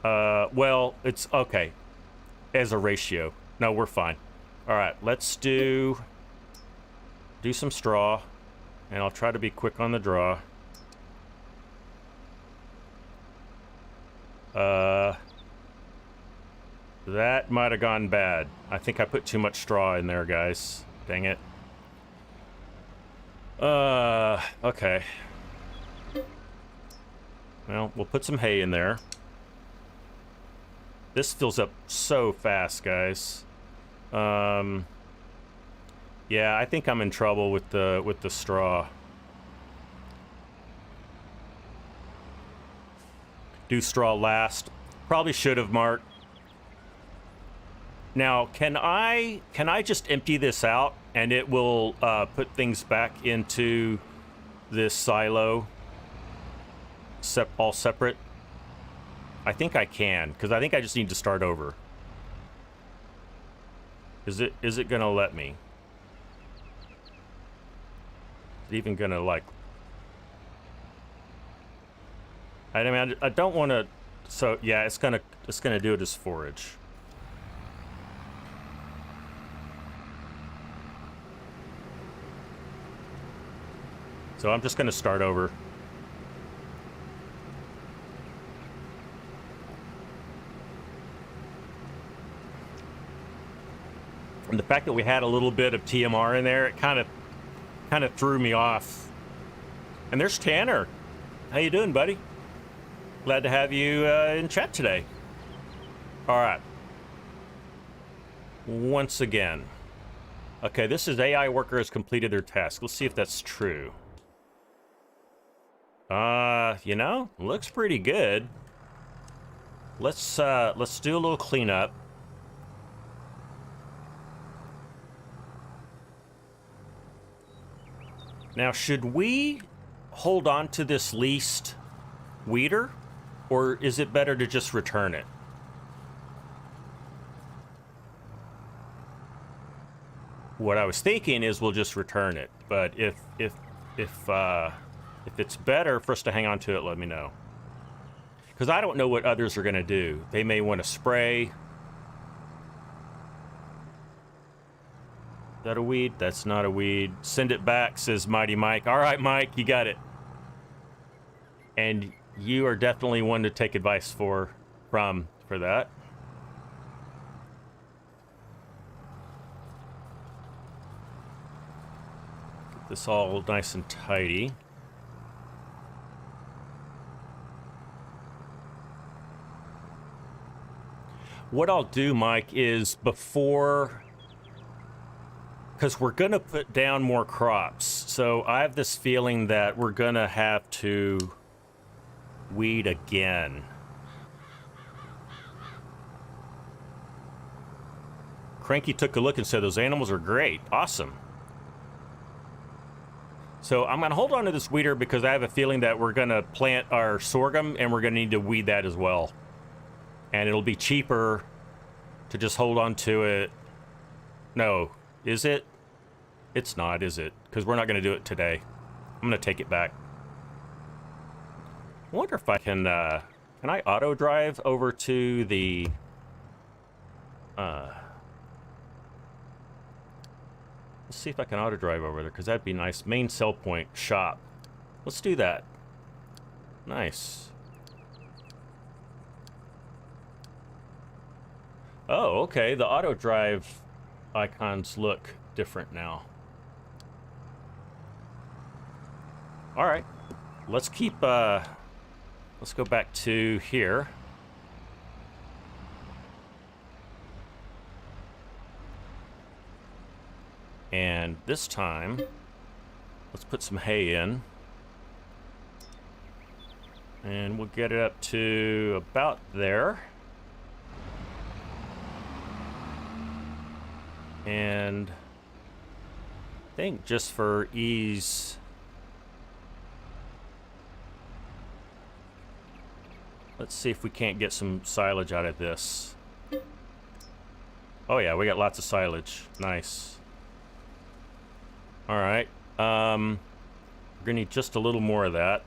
Well, it's okay as a ratio. No, we're fine. All right, let's do some straw, and I'll try to be quick on the draw. That might have gone bad. I think I put too much straw in there, guys. Dang it. Okay. Well, we'll put some hay in there. This fills up so fast, guys. Yeah, I think I'm in trouble with the straw. Do straw last. Probably should have, Mark. Now, can I just empty this out and it will put things back into this silo, all separate? I think I can, because I think I just need to start over. Is it gonna let me? Is it even gonna, like... I mean, I don't want to... So, yeah, it's gonna do it as forage. So I'm just going to start over. And the fact that we had a little bit of TMR in there, it kind of threw me off. And there's Tanner. How you doing, buddy? Glad to have you in chat today. All right. Once again. Okay, this is AI worker has completed their task. Let's see if that's true. You know, looks pretty good. Let's do a little cleanup. Now, should we hold on to this leased weeder, or is it better to just return it? What I was thinking is we'll just return it, but if it's better for us to hang on to it, let me know. Because I don't know what others are going to do. They may want to spray. Is that a weed? That's not a weed. Send it back, says Mighty Mike. All right, Mike, you got it. And you are definitely one to take advice for that. Get this all nice and tidy. What I'll do, Mike, is before... Because we're going to put down more crops. So I have this feeling that we're going to have to weed again. Cranky took a look and said, those animals are great. Awesome. So I'm going to hold on to this weeder because I have a feeling that we're going to plant our sorghum and we're going to need to weed that as well. And it'll be cheaper to just hold on to it. No, is it? It's not, is it? Because we're not going to do it today. I'm going to take it back. I wonder if I can I auto drive over to the... Let's see if I can auto drive over there, because that'd be nice. Main sell point, shop. Let's do that. Nice. Oh, okay. The auto drive icons look different now. All right. Let's keep, let's go back to here. And this time, let's put some hay in. And we'll get it up to about there. And I think just for ease, let's see if we can't get some silage out of this. Oh yeah, we got lots of silage. Nice. All right. We're gonna need just a little more of that.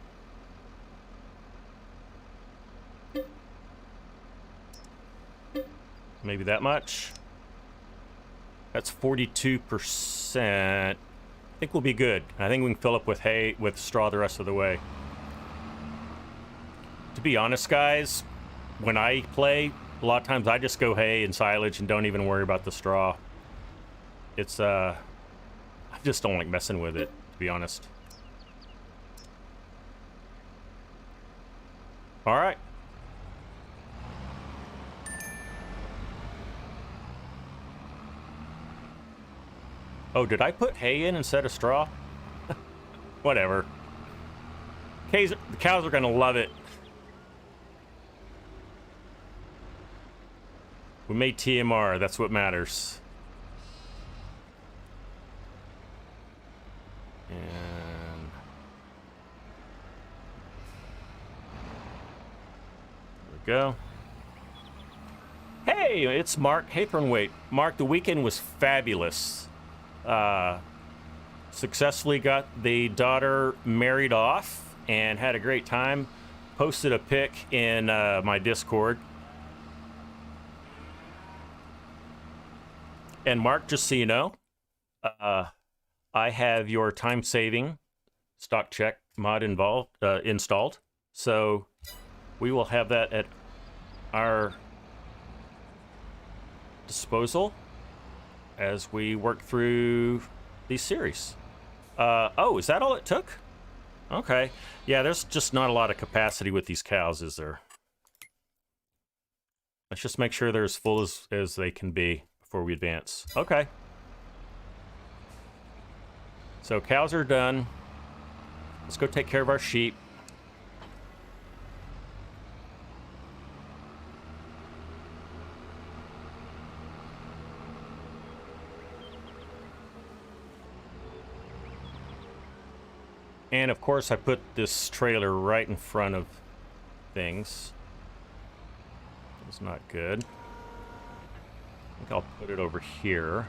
Maybe that much. That's 42%. I think we'll be good. I think we can fill up with hay, with straw the rest of the way. To be honest, guys, when I play, a lot of times I just go hay and silage and don't even worry about the straw. It's, I just don't like messing with it, to be honest. All right. Oh, did I put hay in instead of straw? Whatever. The cows are gonna love it. We made TMR, that's what matters. And there we go. Hey, it's Mark Hathornwaite. Mark, the weekend was fabulous. Successfully got the daughter married off and had a great time. Posted a pic in my Discord. And Mark, just so you know, I have your time-saving stock check mod installed. So we will have that at our disposal as we work through these series. Oh, is that all it took? Okay. Yeah, there's just not a lot of capacity with these cows, is there? Let's just make sure they're as full as they can be before we advance. Okay. So cows are done. Let's go take care of our sheep. And of course I put this trailer right in front of things. It's not good. I think I'll put it over here,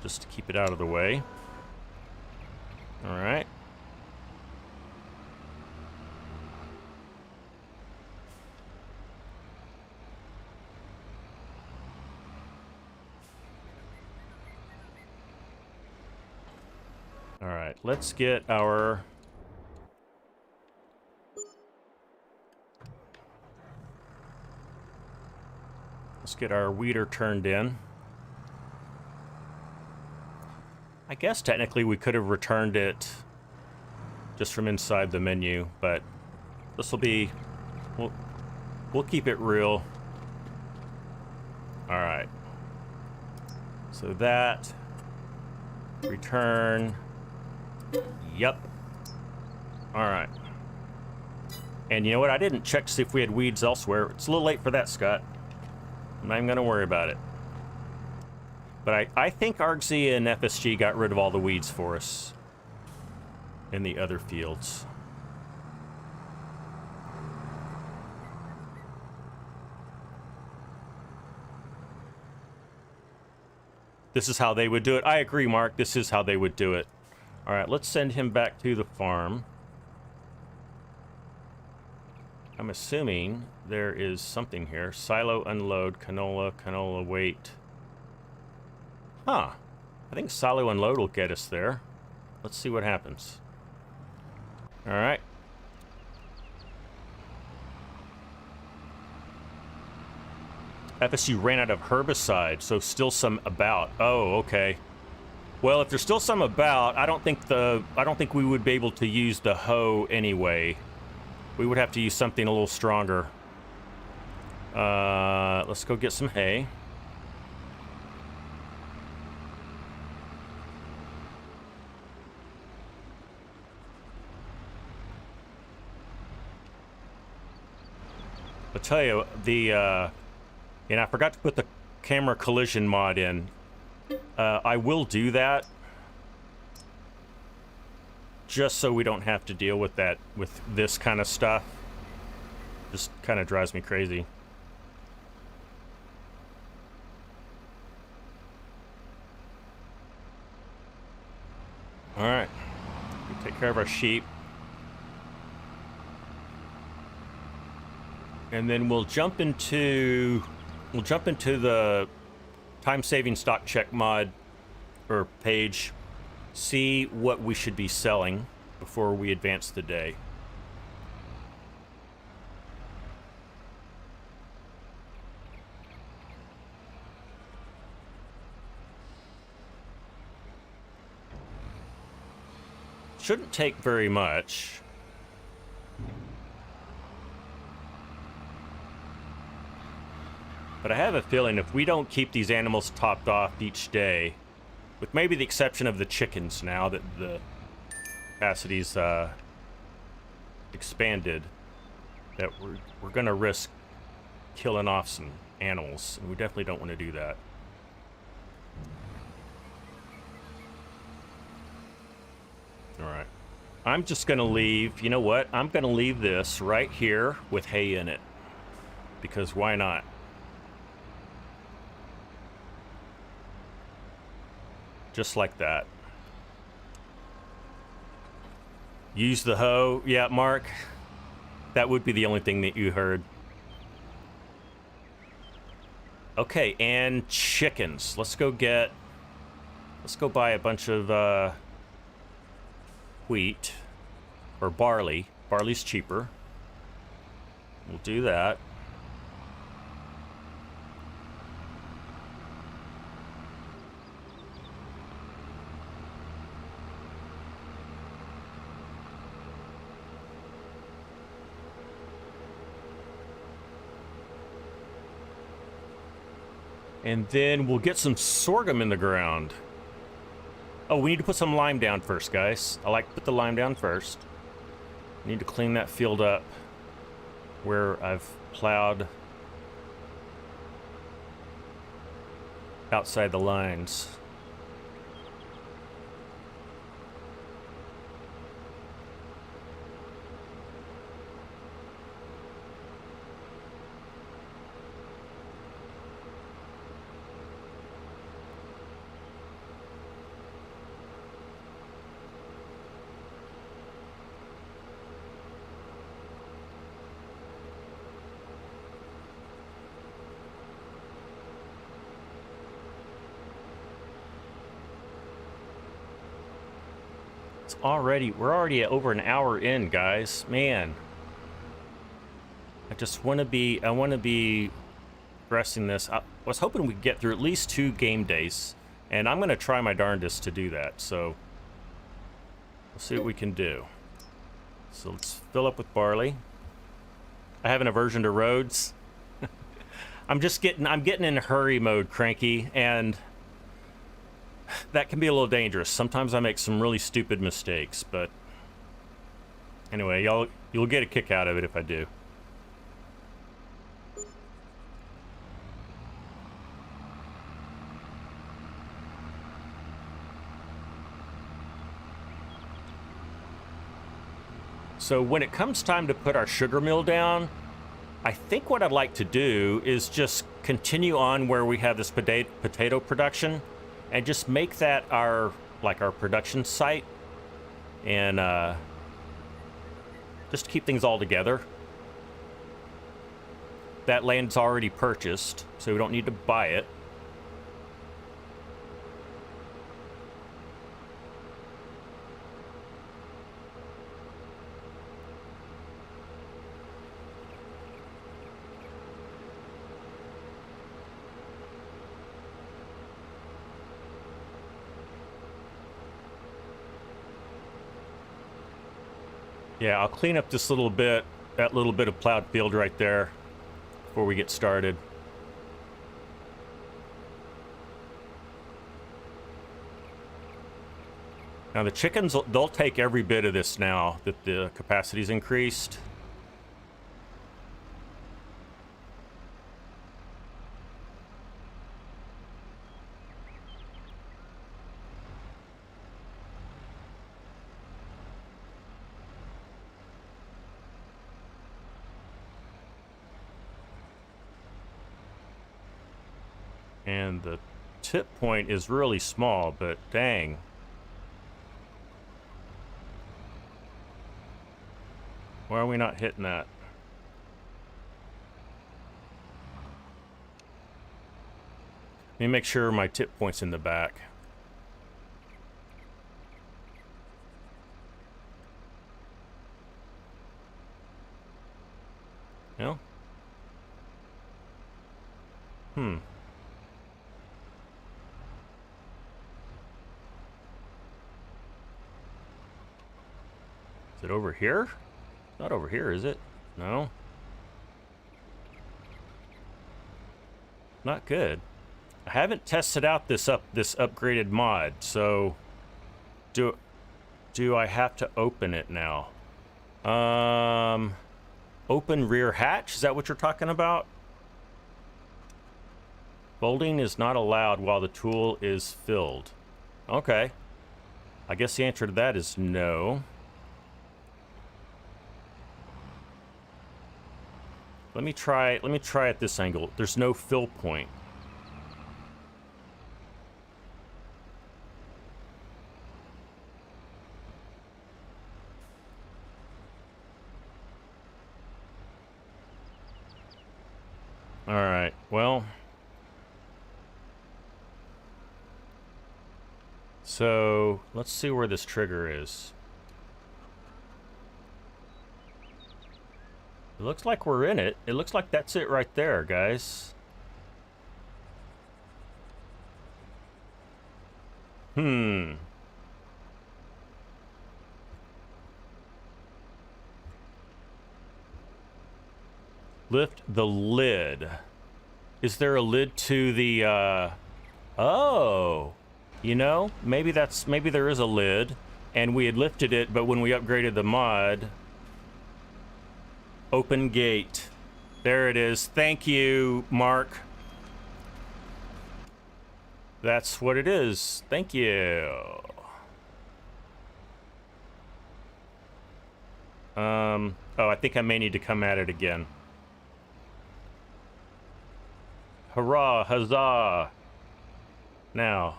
just to keep it out of the way. All right. All right, let's get our... Let's get our weeder turned in. I guess technically we could have returned it just from inside the menu, but this will be... We'll keep it real. All right. So that... Return... Yep. All right. And you know what? I didn't check to see if we had weeds elsewhere. It's a little late for that, Scott. I'm not even going to worry about it. But I think Argsy and FSG got rid of all the weeds for us in the other fields. This is how they would do it. I agree, Mark. This is how they would do it. All right, let's send him back to the farm. I'm assuming there is something here. Silo, unload, canola weight. Huh. I think silo unload will get us there. Let's see what happens. All right. FSU ran out of herbicide, so still some about. Oh, okay. Well, if there's still some about, I don't think we would be able to use the hoe anyway. We would have to use something a little stronger. Let's go get some hay. I'll tell you, and I forgot to put the camera collision mod in. I will do that just so we don't have to deal with that, with this kind of stuff. Just kind of drives me crazy. All right, we take care of our sheep. And then we'll jump into the time-saving stock check mod or page, see what we should be selling before we advance the day. Shouldn't take very much. But I have a feeling if we don't keep these animals topped off each day, with maybe the exception of the chickens now that the capacity's expanded, that we're gonna risk killing off some animals, and we definitely don't want to do that. All right, I'm just gonna leave, you know what? I'm gonna leave this right here with hay in it, because why not? Just like that. Use the hoe. Yeah, Mark. That would be the only thing that you heard. Okay, and chickens. Let's go buy a bunch of wheat or barley. Barley's cheaper. We'll do that. And then we'll get some sorghum in the ground. Oh, we need to put some lime down first, guys. I like to put the lime down first. Need to clean that field up where I've plowed outside the lines. We're already at over an hour in, guys. Man, I want to be progressing this. I was hoping we'd get through at least 2 game days, and I'm going to try my darndest to do that. So we'll see what we can do. So let's fill up with barley. I have an aversion to roads. I'm getting in hurry mode, Cranky, and that can be a little dangerous. Sometimes I make some really stupid mistakes, but anyway, you'll get a kick out of it if I do. So when it comes time to put our sugar mill down, I think what I'd like to do is just continue on where we have this potato production, and just make that our production site, and just to keep things all together. That land's already purchased, so we don't need to buy it. Yeah, I'll clean up this little bit, that little bit of plowed field right there before we get started. Now the chickens, they'll take every bit of this now that the capacity's increased. And the tip point is really small, but dang. Why are we not hitting that? Let me make sure my tip point's in the back. No? Is it over here? Not over here, is it? No. Not good. I haven't tested out this upgraded mod, so do I have to open it now? Open rear hatch, is that what you're talking about? Folding is not allowed while the tool is filled. Okay. I guess the answer to that is no. Let me try at this angle. There's no fill point. All right. Well, so let's see where this trigger is. It looks like we're in it. It looks like that's it right there, guys. Lift the lid. Is there a lid to the, Oh. You know, maybe there is a lid, and we had lifted it, but when we upgraded the mod... Open gate. There it is. Thank you, Mark. That's what it is. Thank you. Oh, I think I may need to come at it again. Hurrah, huzzah. Now,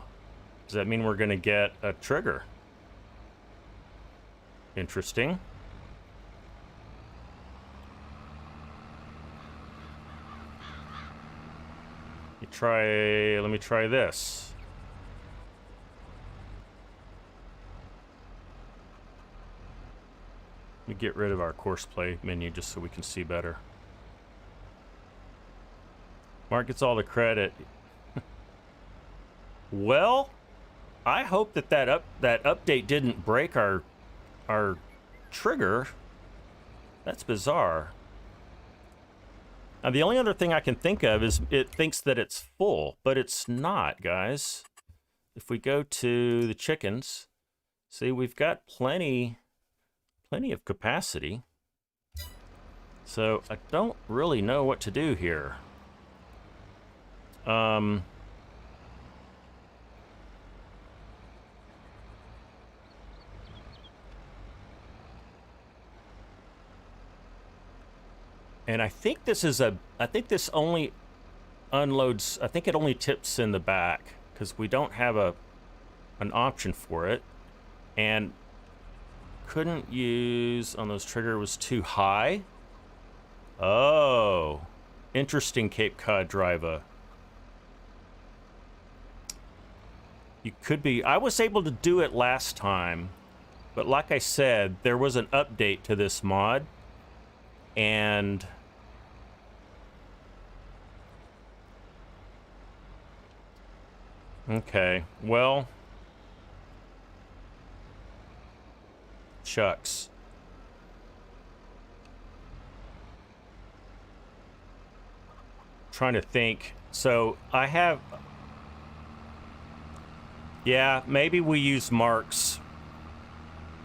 does that mean we're gonna get a trigger? Interesting. Let me try this. Let me get rid of our course play menu just so we can see better. Mark gets all the credit. Well, I hope that update didn't break our trigger. That's bizarre. Now, the only other thing I can think of is it thinks that it's full, but it's not, guys. If we go to the chickens, see, we've got plenty of capacity. So I don't really know what to do here. And I think this only unloads, I think it only tips in the back because we don't have an option for it. And couldn't use on those trigger was too high. Oh, interesting, Cape Cod driver. You could be, I was able to do it last time, but like I said, there was an update to this mod. And okay, well, shucks. Trying to think. So I have, yeah, maybe we use marks.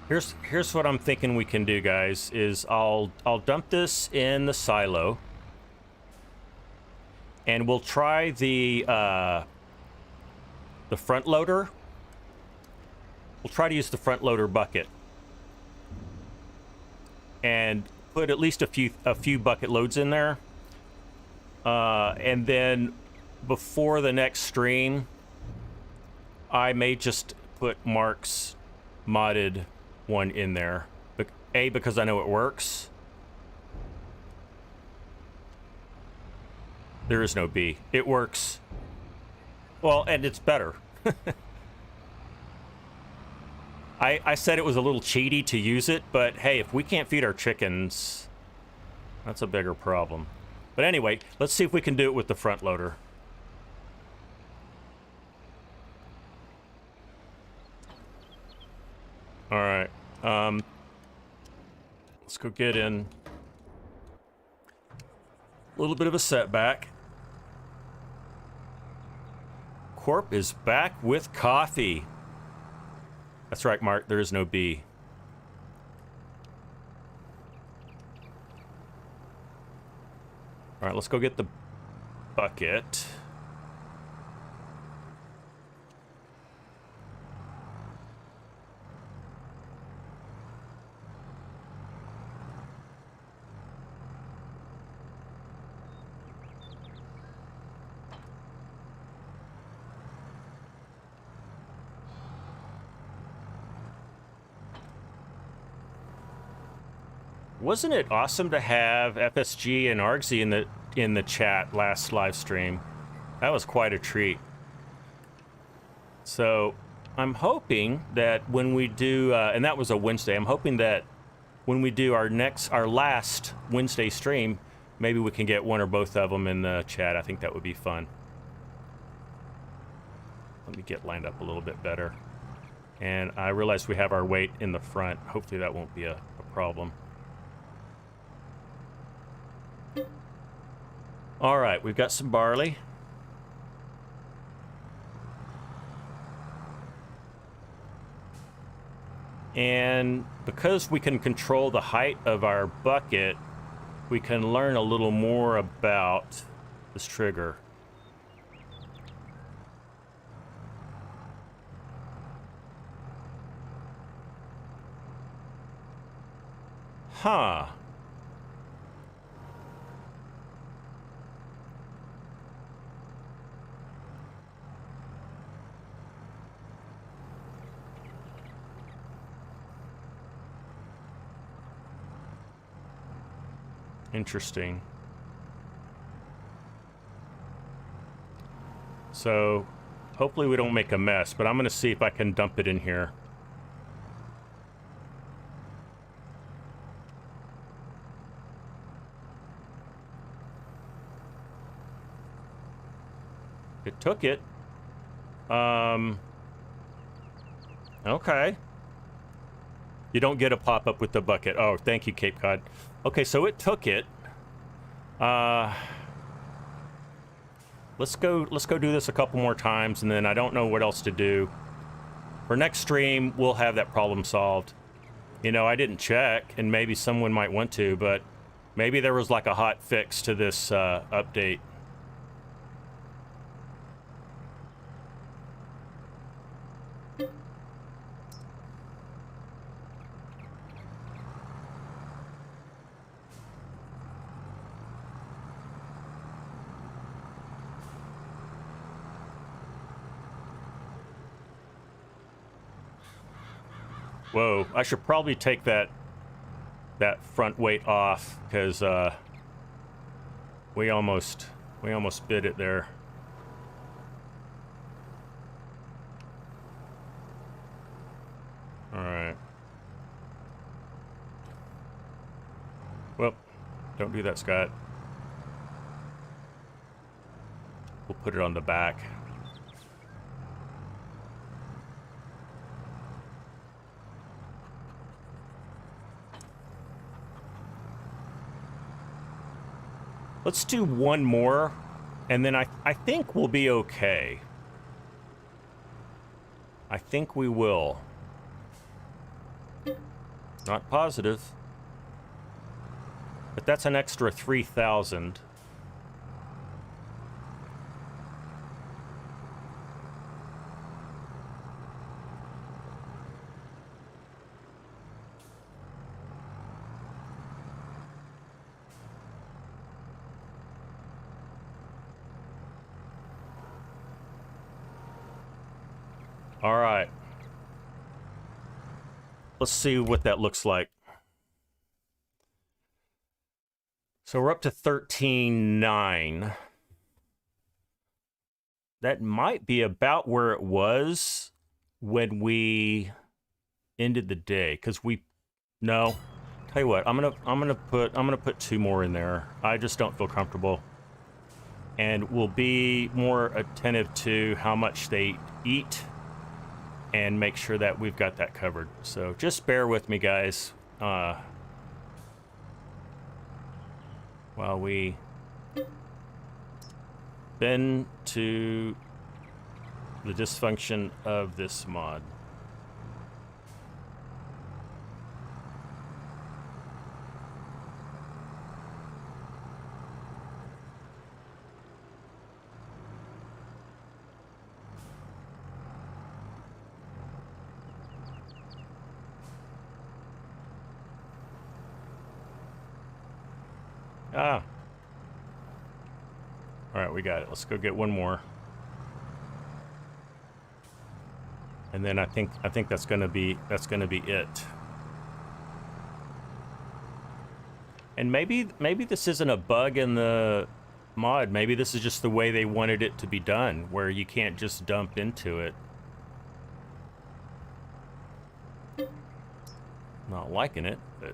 Here's what I'm thinking we can do, guys, is I'll dump this in the silo. And we'll try the front loader. We'll try to use the front loader bucket. And put at least a few bucket loads in there. And then before the next stream, I may just put Mark's modded one in there. A, because I know it works. There is no B. It works. Well, and it's better. I said it was a little cheaty to use it, but hey, if we can't feed our chickens, that's a bigger problem. But anyway, let's see if we can do it with the front loader. All right. Let's go get in. A little bit of a setback. Corp is back with coffee. That's right, Mark. There is no B. All right, let's go get the bucket. Wasn't it awesome to have FSG and Argsy in the chat last live stream? That was quite a treat. So I'm hoping that when we do, and that was a Wednesday, I'm hoping that when we do our last Wednesday stream, maybe we can get one or both of them in the chat. I think that would be fun. Let me get lined up a little bit better. And I realize we have our weight in the front. Hopefully that won't be a problem. All right, we've got some barley. And because we can control the height of our bucket, we can learn a little more about this trigger. Huh. Interesting. So, hopefully we don't make a mess, but I'm going to see if I can dump it in here. It took it. Okay. You don't get a pop-up with the bucket. Oh, thank you, Cape Cod. Okay, so it took it. Let's go do this a couple more times, and then I don't know what else to do. For next stream, we'll have that problem solved. You know, I didn't check, and maybe someone might want to, but maybe there was like a hot fix to this update. Whoa, I should probably take that front weight off, because we almost bit it there. All right. Well, don't do that, Scott. We'll put it on the back. Let's do one more, and then I think we'll be okay. I think we will. Not positive. But that's an extra 3,000. All right. Let's see what that looks like. So we're up to 13.9. That might be about where it was when we ended the day, because no. Tell you what, I'm gonna put 2 more in there. I just don't feel comfortable. And we'll be more attentive to how much they eat and make sure that we've got that covered. So just bear with me, guys. While we bend to the dysfunction of this mod. Ah. All right, we got it. Let's go get one more. And then I think that's gonna be it. And maybe this isn't a bug in the mod. Maybe this is just the way they wanted it to be done, where you can't just dump into it. Not liking it, but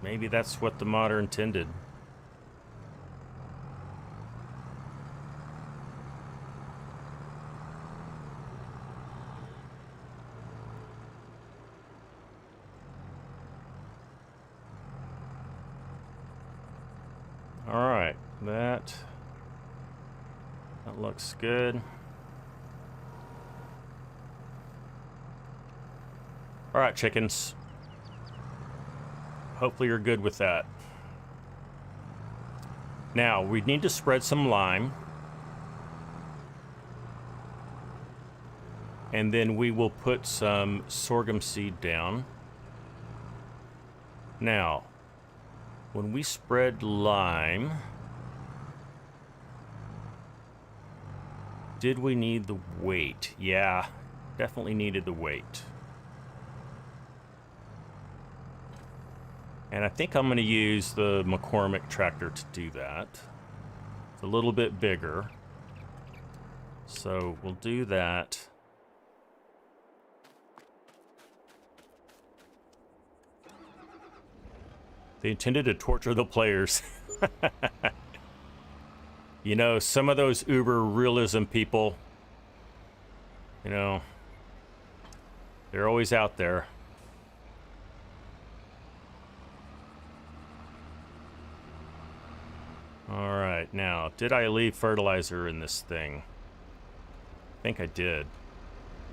maybe that's what the modder intended. All right, that looks good. All right, chickens. Hopefully you're good with that. Now, we need to spread some lime. And then we will put some sorghum seed down. Now, when we spread lime, did we need the weight? Yeah, definitely needed the weight. And I think I'm going to use the McCormick tractor to do that. It's a little bit bigger. So we'll do that. They intended to torture the players. You know, some of those uber realism people, you know, they're always out there. All right, now, did I leave fertilizer in this thing? I think I did.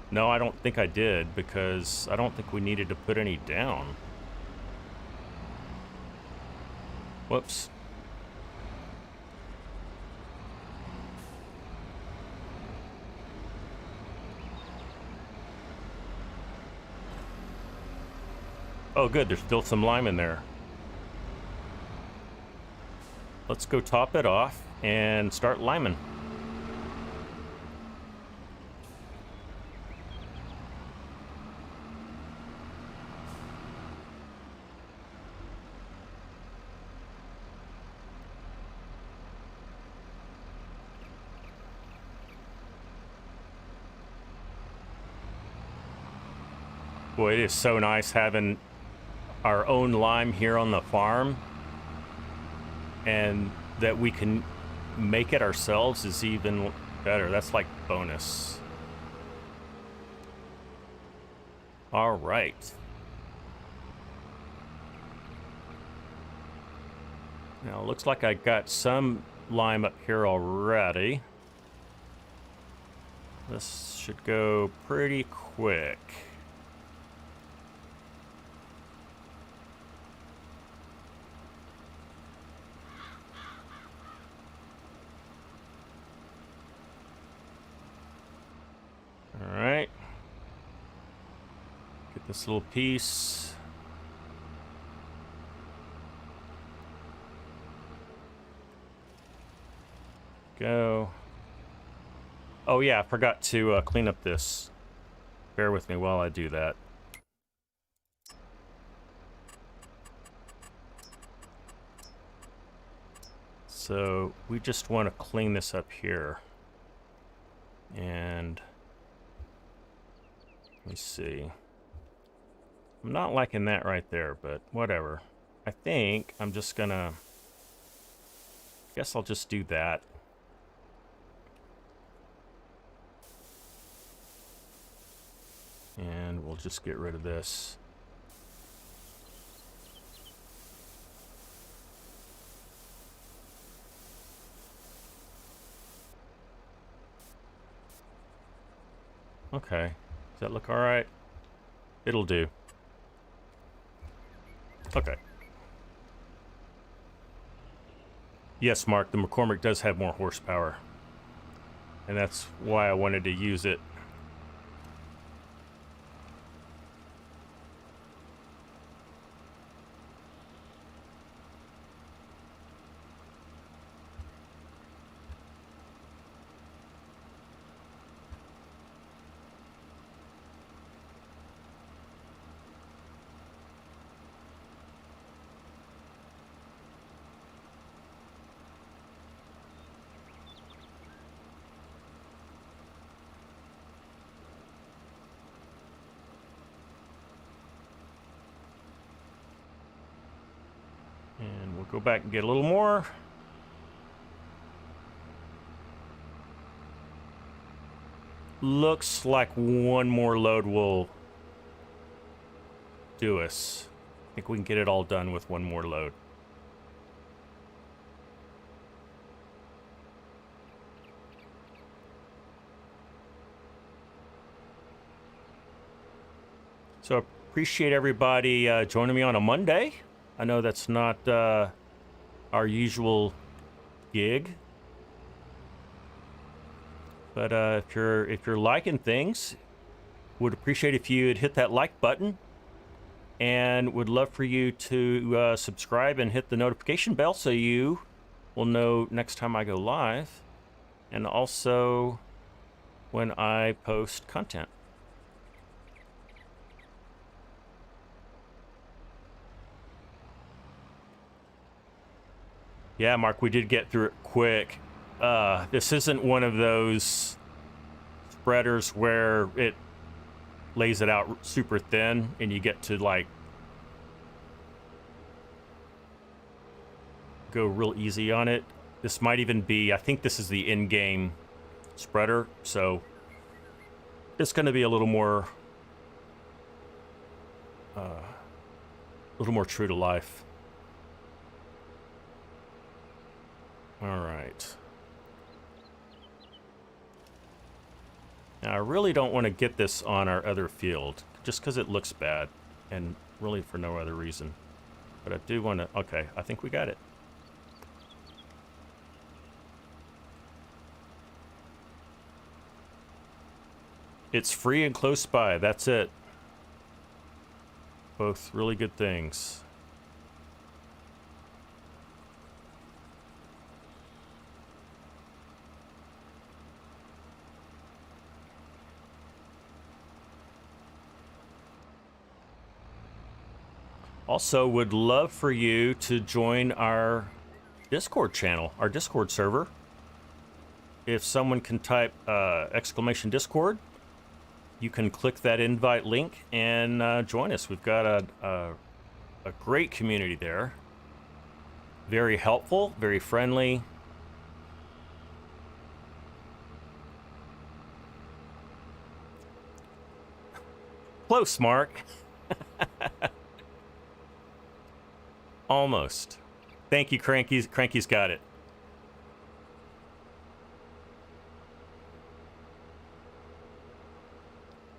No, I don't think I did, because I don't think we needed to put any down. Whoops. Oh, good, there's still some lime in there. Let's go top it off and start liming. Boy, it is so nice having our own lime here on the farm, and that we can make it ourselves is even better. That's like bonus. All right. Now, it looks like I got some lime up here already. This should go pretty quick. All right. Get this little piece. Go. Oh yeah, I forgot to clean up this bear with me while I do that. So we just want to clean this up here. And let me see. I'm not liking that right there, but whatever. I think I'm just gonna... guess I'll just do that. And we'll just get rid of this. Okay. Does that look all right? It'll do. Okay. Yes, Mark, the McCormick does have more horsepower. And that's why I wanted to use it. And we'll go back and get a little more. Looks like one more load will do us. I think we can get it all done with one more load. So appreciate everybody joining me on a Monday. I know that's not our usual gig, but if you're liking things, would appreciate if you'd hit that like button, and would love for you to subscribe and hit the notification bell so you will know next time I go live, and also when I post content. Yeah, Mark, we did get through it quick. This isn't one of those spreaders where it lays it out super thin and you get to like go real easy on it. This might even be, I think this is the in-game spreader, so it's going to be a little more true to life. All right. Now, I really don't want to get this on our other field, just because it looks bad, and really for no other reason. But I do want to... Okay, I think we got it. It's free and close by. That's it. Both really good things. Also, would love for you to join our Discord channel, our Discord server. If someone can type exclamation Discord, you can click that invite link and join us. We've got a great community there. Very helpful, very friendly. Close, Mark. Almost. Thank you, Cranky's. Cranky's got it.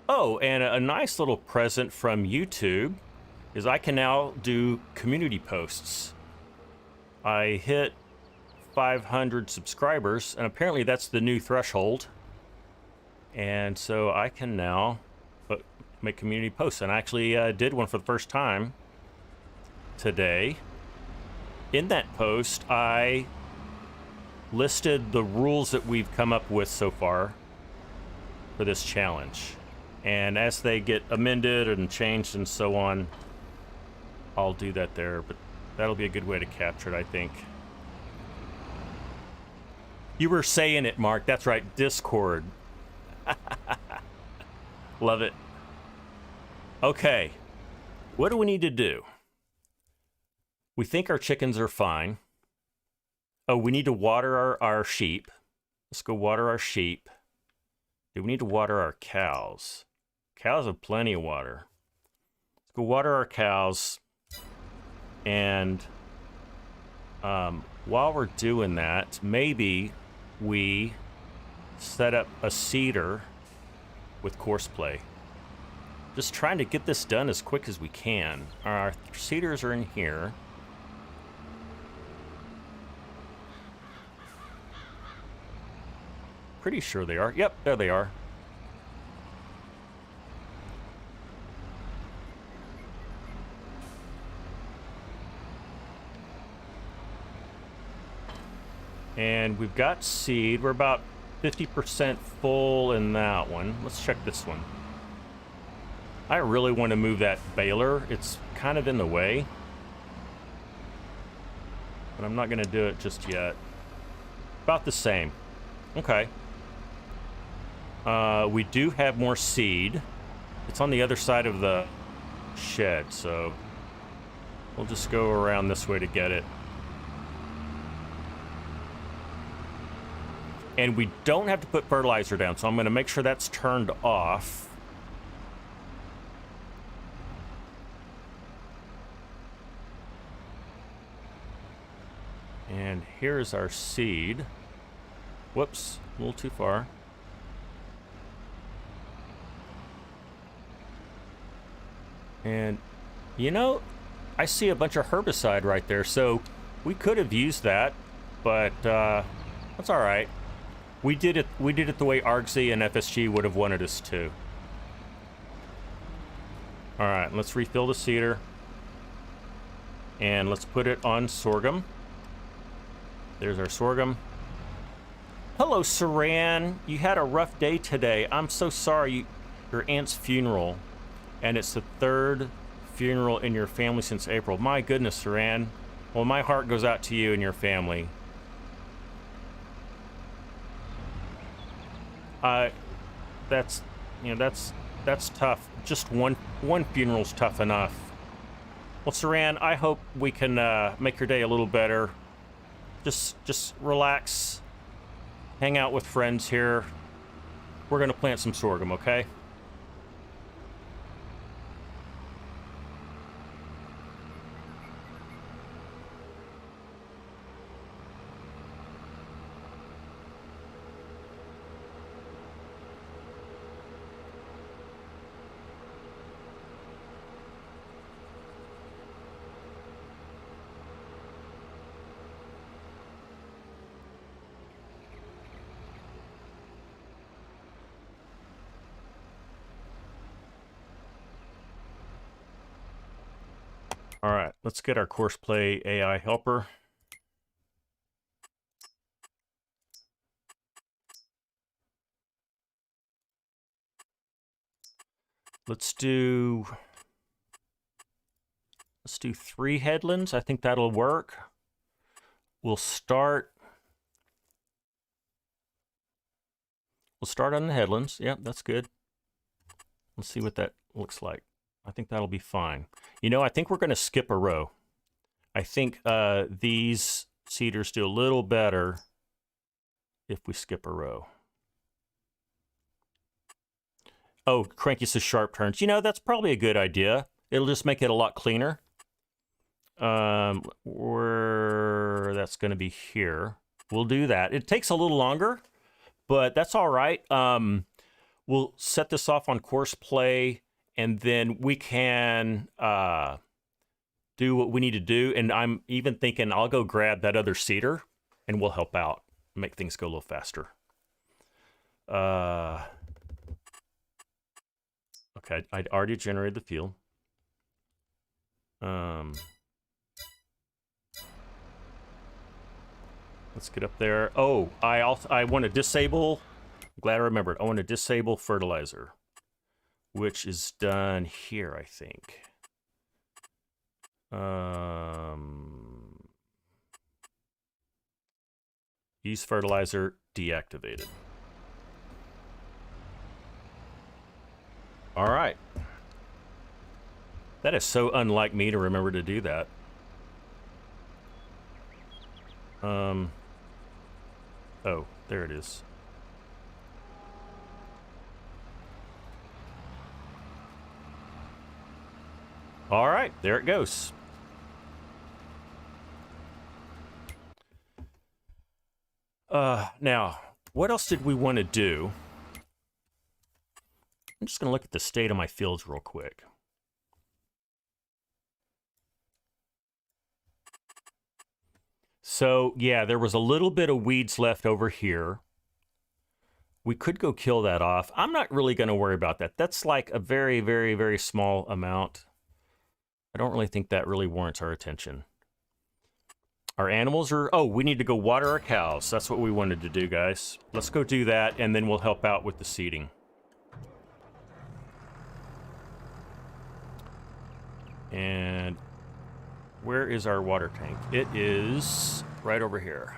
Oh, and a nice little present from YouTube is I can now do community posts. I hit 500 subscribers, and apparently that's the new threshold. And so I can now make community posts. And I actually did one for the first time today. In that post, I listed the rules that we've come up with so far for this challenge. And as they get amended and changed and so on, I'll do that there. But that'll be a good way to capture it, I think. You were saying it, Mark. That's right. Discord. Love it. Okay. What do we need to do? We think our chickens are fine. Oh, we need to water our sheep. Let's go water our sheep. Do we need to water our cows? Cows have plenty of water. Let's go water our cows. And while we're doing that, maybe we set up a seeder with courseplay. Just trying to get this done as quick as we can. Our seeders are in here. Pretty sure they are. Yep, there they are. And we've got seed. We're about 50% full in that one. Let's check this one. I really want to move that baler. It's kind of in the way. But I'm not going to do it just yet. About the same. Okay. We do have more seed. It's on the other side of the shed, so we'll just go around this way to get it. And we don't have to put fertilizer down, so I'm going to make sure that's turned off. And here's our seed. Whoops, a little too far. And, you know, I see a bunch of herbicide right there, so we could have used that, but that's all right. We did it the way ArgZ and FSG would have wanted us to. All right, let's refill the seeder. And let's put it on sorghum. There's our sorghum. Hello, Saran. You had a rough day today. I'm so sorry. Your aunt's funeral. And it's the third funeral in your family since April. My goodness, Saran. Well, my heart goes out to you and your family. That's tough. Just one funeral's tough enough. Well, Saran, I hope we can make your day a little better. Just relax, hang out with friends here. We're gonna plant some sorghum, okay? All right, let's get our courseplay AI helper. Let's do 3 headlands. I think that'll work. We'll start on the headlands. Yep, that's good. Let's see what that looks like. I think that'll be fine. You know, I think we're going to skip a row. I think these seeders do a little better if we skip a row. Oh, Cranky says sharp turns. You know, that's probably a good idea. It'll just make it a lot cleaner. That's going to be here. We'll do that. It takes a little longer, but that's all right. We'll set this off on courseplay. And then we can do what we need to do. And I'm even thinking I'll go grab that other seeder and we'll help out, make things go a little faster. Okay, I'd already generated the field. Let's get up there. Oh, I want to disable. I'm glad I remembered. I want to disable fertilizer. which is done here, I think. Use fertilizer deactivated. All right. That is so unlike me to remember to do that. Oh, there it is. All right, there it goes. Now, what else did we want to do? I'm just going to look at the state of my fields real quick. So, yeah, there was a little bit of weeds left over here. We could go kill that off. I'm not really going to worry about that. That's like a very, very, very small amount. I don't really think that really warrants our attention. Our animals are... Oh, we need to go water our cows. That's what we wanted to do, guys. Let's go do that, and then we'll help out with the seeding. And where is our water tank? It is right over here.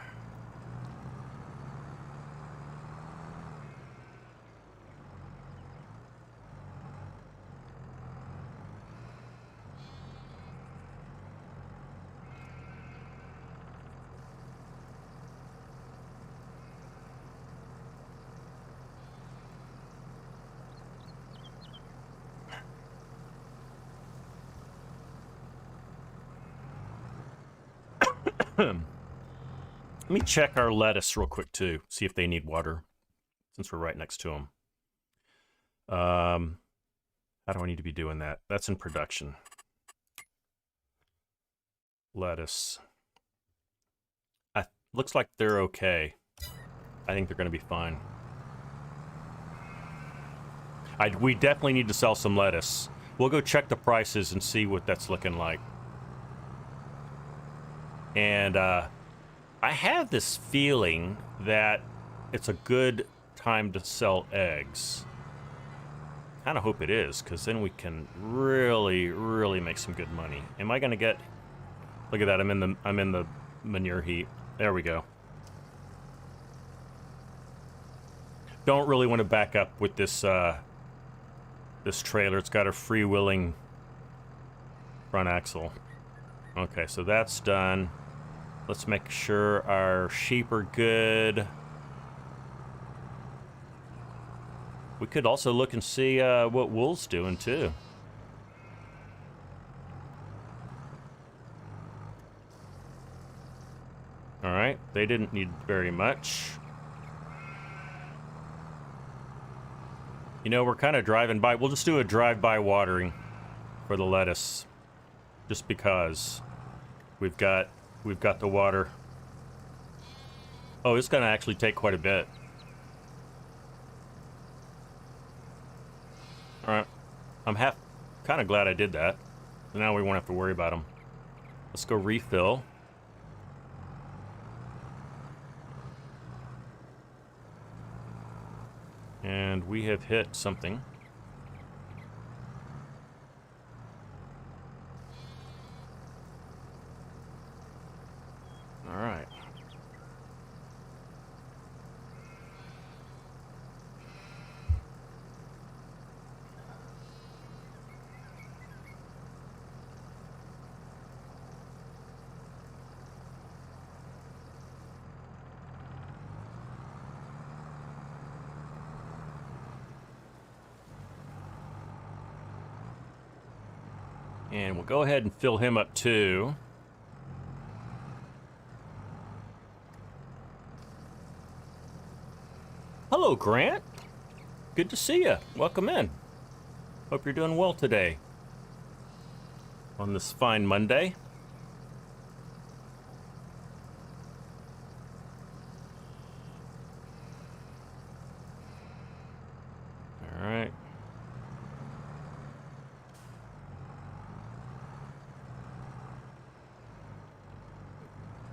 Let me check our lettuce real quick, too. See if they need water, since we're right next to them. How do I need to be doing that? That's in production. Lettuce. Looks like they're okay. I think they're going to be fine. We definitely need to sell some lettuce. We'll go check the prices and see what that's looking like. And I have this feeling that it's a good time to sell eggs. Kind of hope it is, because then we can really, really make some good money. Am I going to get... Look at that, I'm in the manure heap. There we go. Don't really want to back up with this this trailer. It's got a freewheeling front axle. Okay, so that's done. Let's make sure our sheep are good. We could also look and see what wool's doing, too. All right, they didn't need very much. You know, we're kind of driving by. We'll just do a drive-by watering for the lettuce. Just because we've got the water. Oh, it's going to actually take quite a bit. All right. I'm kind of glad I did that. Now we won't have to worry about them. Let's go refill. And we have hit something. All right. And we'll go ahead and fill him up too. Hello, Grant. Good to see you. Welcome in. Hope you're doing well today on this fine Monday. All right.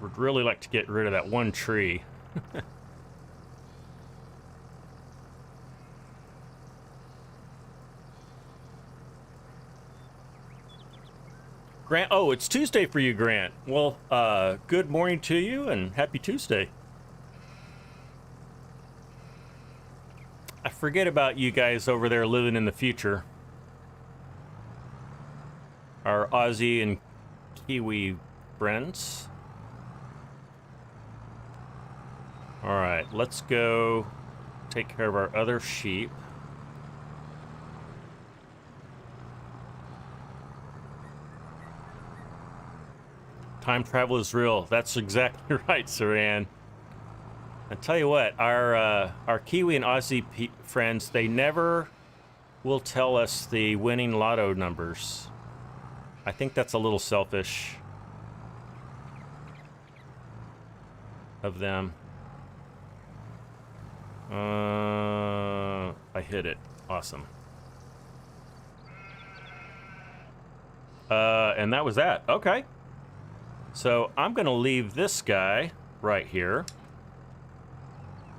Would really like to get rid of that one tree. Grant, oh, it's Tuesday for you, Grant. Well, good morning to you and happy Tuesday. I forget about you guys over there living in the future. Our Aussie and Kiwi friends. All right, let's go take care of our other sheep. Time travel is real. That's exactly right, Saran. I tell you what, our Kiwi and Aussie friends, they never will tell us the winning lotto numbers. I think that's a little selfish of them. I hit it. Awesome. And that was that. Okay. So I'm gonna leave this guy right here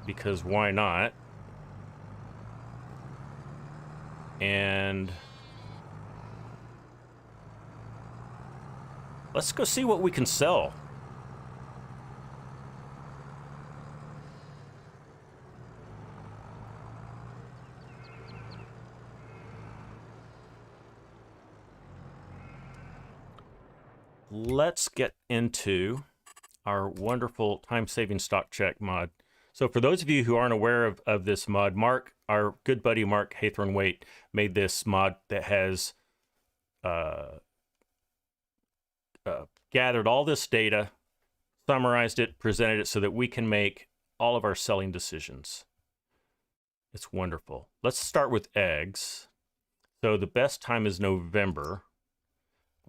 because why not? And let's go see what we can sell. Let's get into our wonderful time-saving stock check mod. So for those of you who aren't aware of this mod, Mark, our good buddy Mark Haythornwaite, made this mod that has gathered all this data, summarized it, presented it so that we can make all of our selling decisions. It's wonderful. Let's start with eggs. So the best time is November.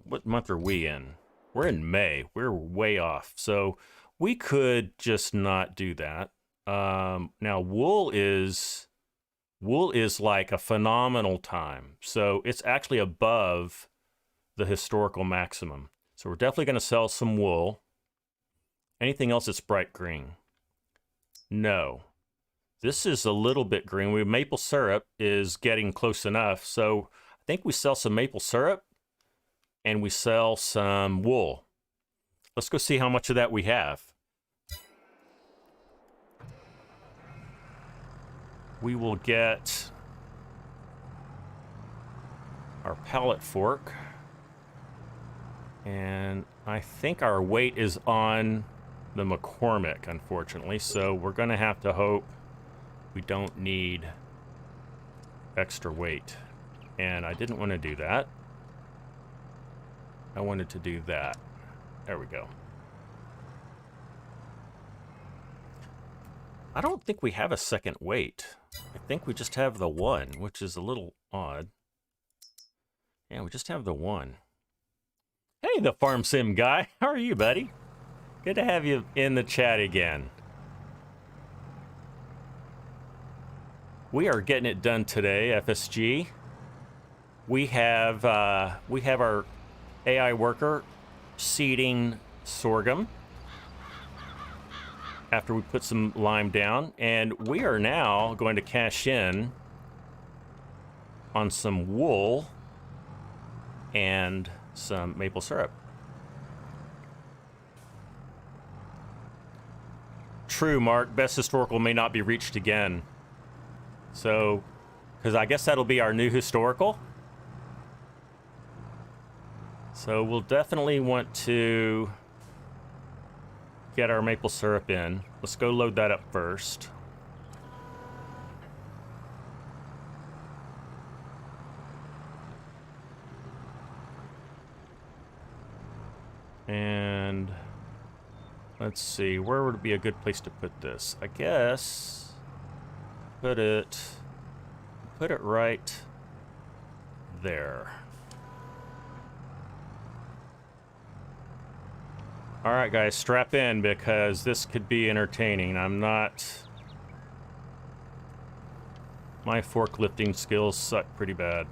What month are we in? We're in May. We're way off. So we could just not do that. Now wool is like a phenomenal time. So it's actually above the historical maximum. So we're definitely going to sell some wool. Anything else that's bright green? No. This is a little bit green. Maple syrup is getting close enough. So I think we sell some maple syrup and we sell some wool. Let's go see how much of that we have. We will get our pallet fork. And I think our weight is on the McCormick, unfortunately. So we're going to have to hope we don't need extra weight. And I didn't want to do that. I wanted to do that. There we go. I don't think we have a second weight. I think we just have the one, which is a little odd. Yeah, we just have the one. Hey, the Farm Sim guy. How are you, buddy? Good to have you in the chat again. We are getting it done today, FSG. We have our AI worker seeding sorghum after we put some lime down, and we are now going to cash in on some wool and some maple syrup. True, Mark. Best historical may not be reached again. So, because I guess that'll be our new historical. So we'll definitely want to get our maple syrup in. Let's go load that up first. And let's see, where would be a good place to put this? I guess put it right there. All right, guys, strap in because this could be entertaining. My forklifting skills suck pretty bad.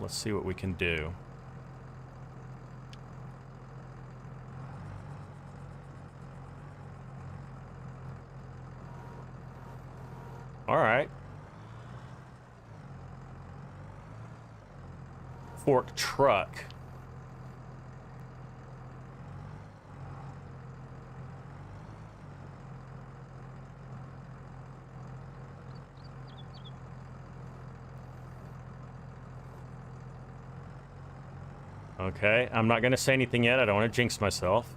Let's see what we can do. All right. fork truck. Okay, I'm not going to say anything yet. I don't want to jinx myself.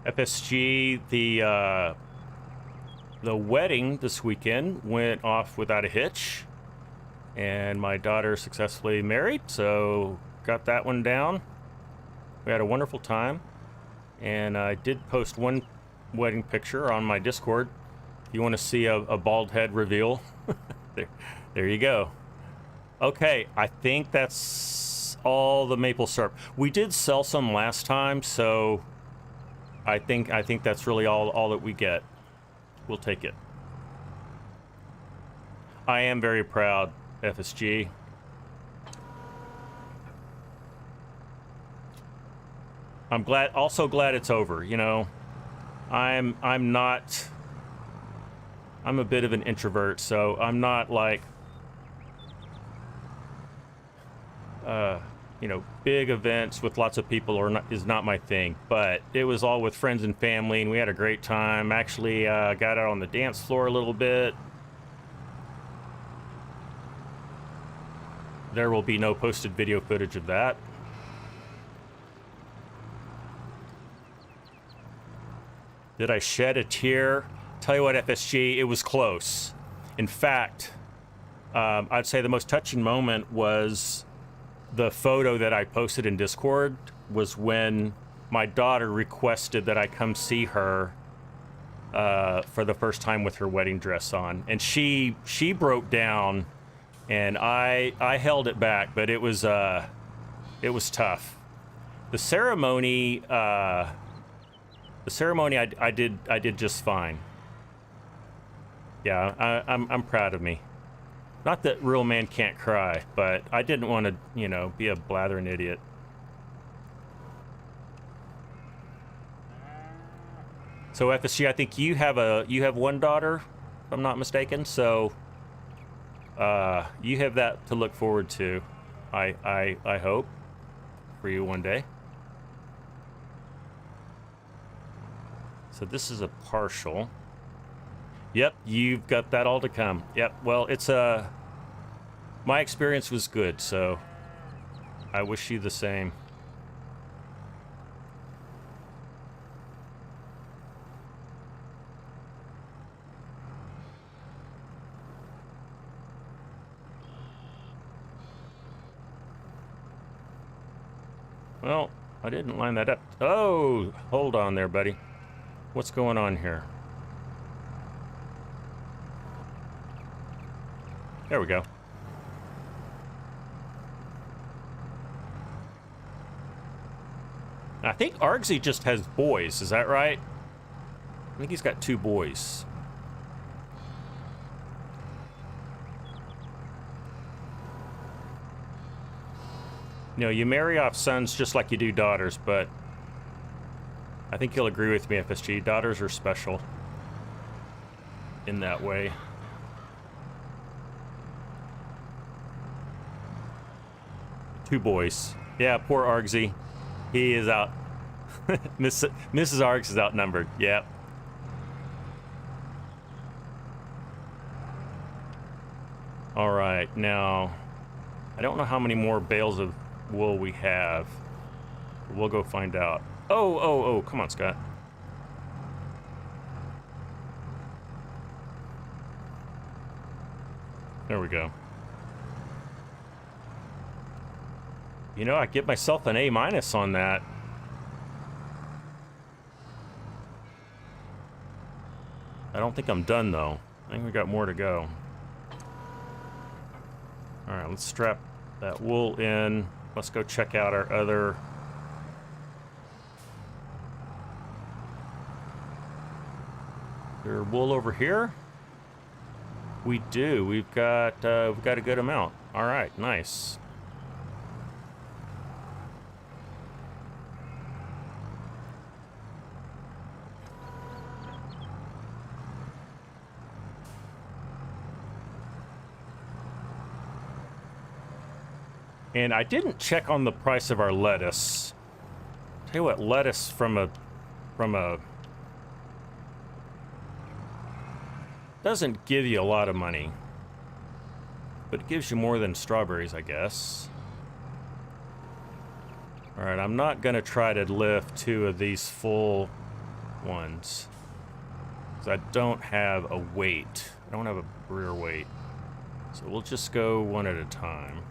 FSG, the wedding this weekend went off without a hitch, and my daughter successfully married, so got that one down. We had a wonderful time, and I did post one wedding picture on my Discord. If you want to see a bald head reveal, there you go. Okay, I think that's all the maple syrup. We did sell some last time, so I think that's really all that we get. We'll take it. I am very proud, FSG. I'm also glad it's over, you know. I'm a bit of an introvert, so I'm not like you know, big events with lots of people is not my thing, but it was all with friends and family, and we had a great time. Actually, got out on the dance floor a little bit. There will be no posted video footage of that. Did I shed a tear? Tell you what, FSG, it was close. In fact, I'd say the most touching moment was the photo that I posted in Discord was when my daughter requested that I come see her for the first time with her wedding dress on, and she broke down, and I held it back, but it was tough. The ceremony I did just fine. Yeah, I'm proud of me. Not that real man can't cry, but I didn't want to, you know, be a blathering idiot. So FSG, I think you have one daughter, if I'm not mistaken. So you have that to look forward to. I hope for you one day. So this is a partial. Yep, you've got that all to come. Yep, well, it's my experience was good, so I wish you the same. Well, I didn't line that up. Oh, hold on there, buddy. What's going on here? There we go. I think Argsy just has boys, is that right? I think he's got 2 boys. You know, you marry off sons just like you do daughters, but I think you'll agree with me, FSG. Daughters are special in that way. Two boys. Yeah, poor Argsy. He is out. Mrs. Args is outnumbered. Yep. All right, now I don't know how many more bales of wool we have. We'll go find out. Oh, come on, Scott. There we go. You know, I give myself an A- on that. I don't think I'm done, though. I think we got more to go. All right, let's strap that wool in. Let's go check out our other there wool over here? We do. We've got a good amount. All right, nice. And I didn't check on the price of our lettuce. Tell you what, lettuce from a doesn't give you a lot of money, but it gives you more than strawberries, I guess. All right, I'm not gonna try to lift 2 of these full ones because I don't have a weight. I don't have a rear weight, so we'll just go one at a time.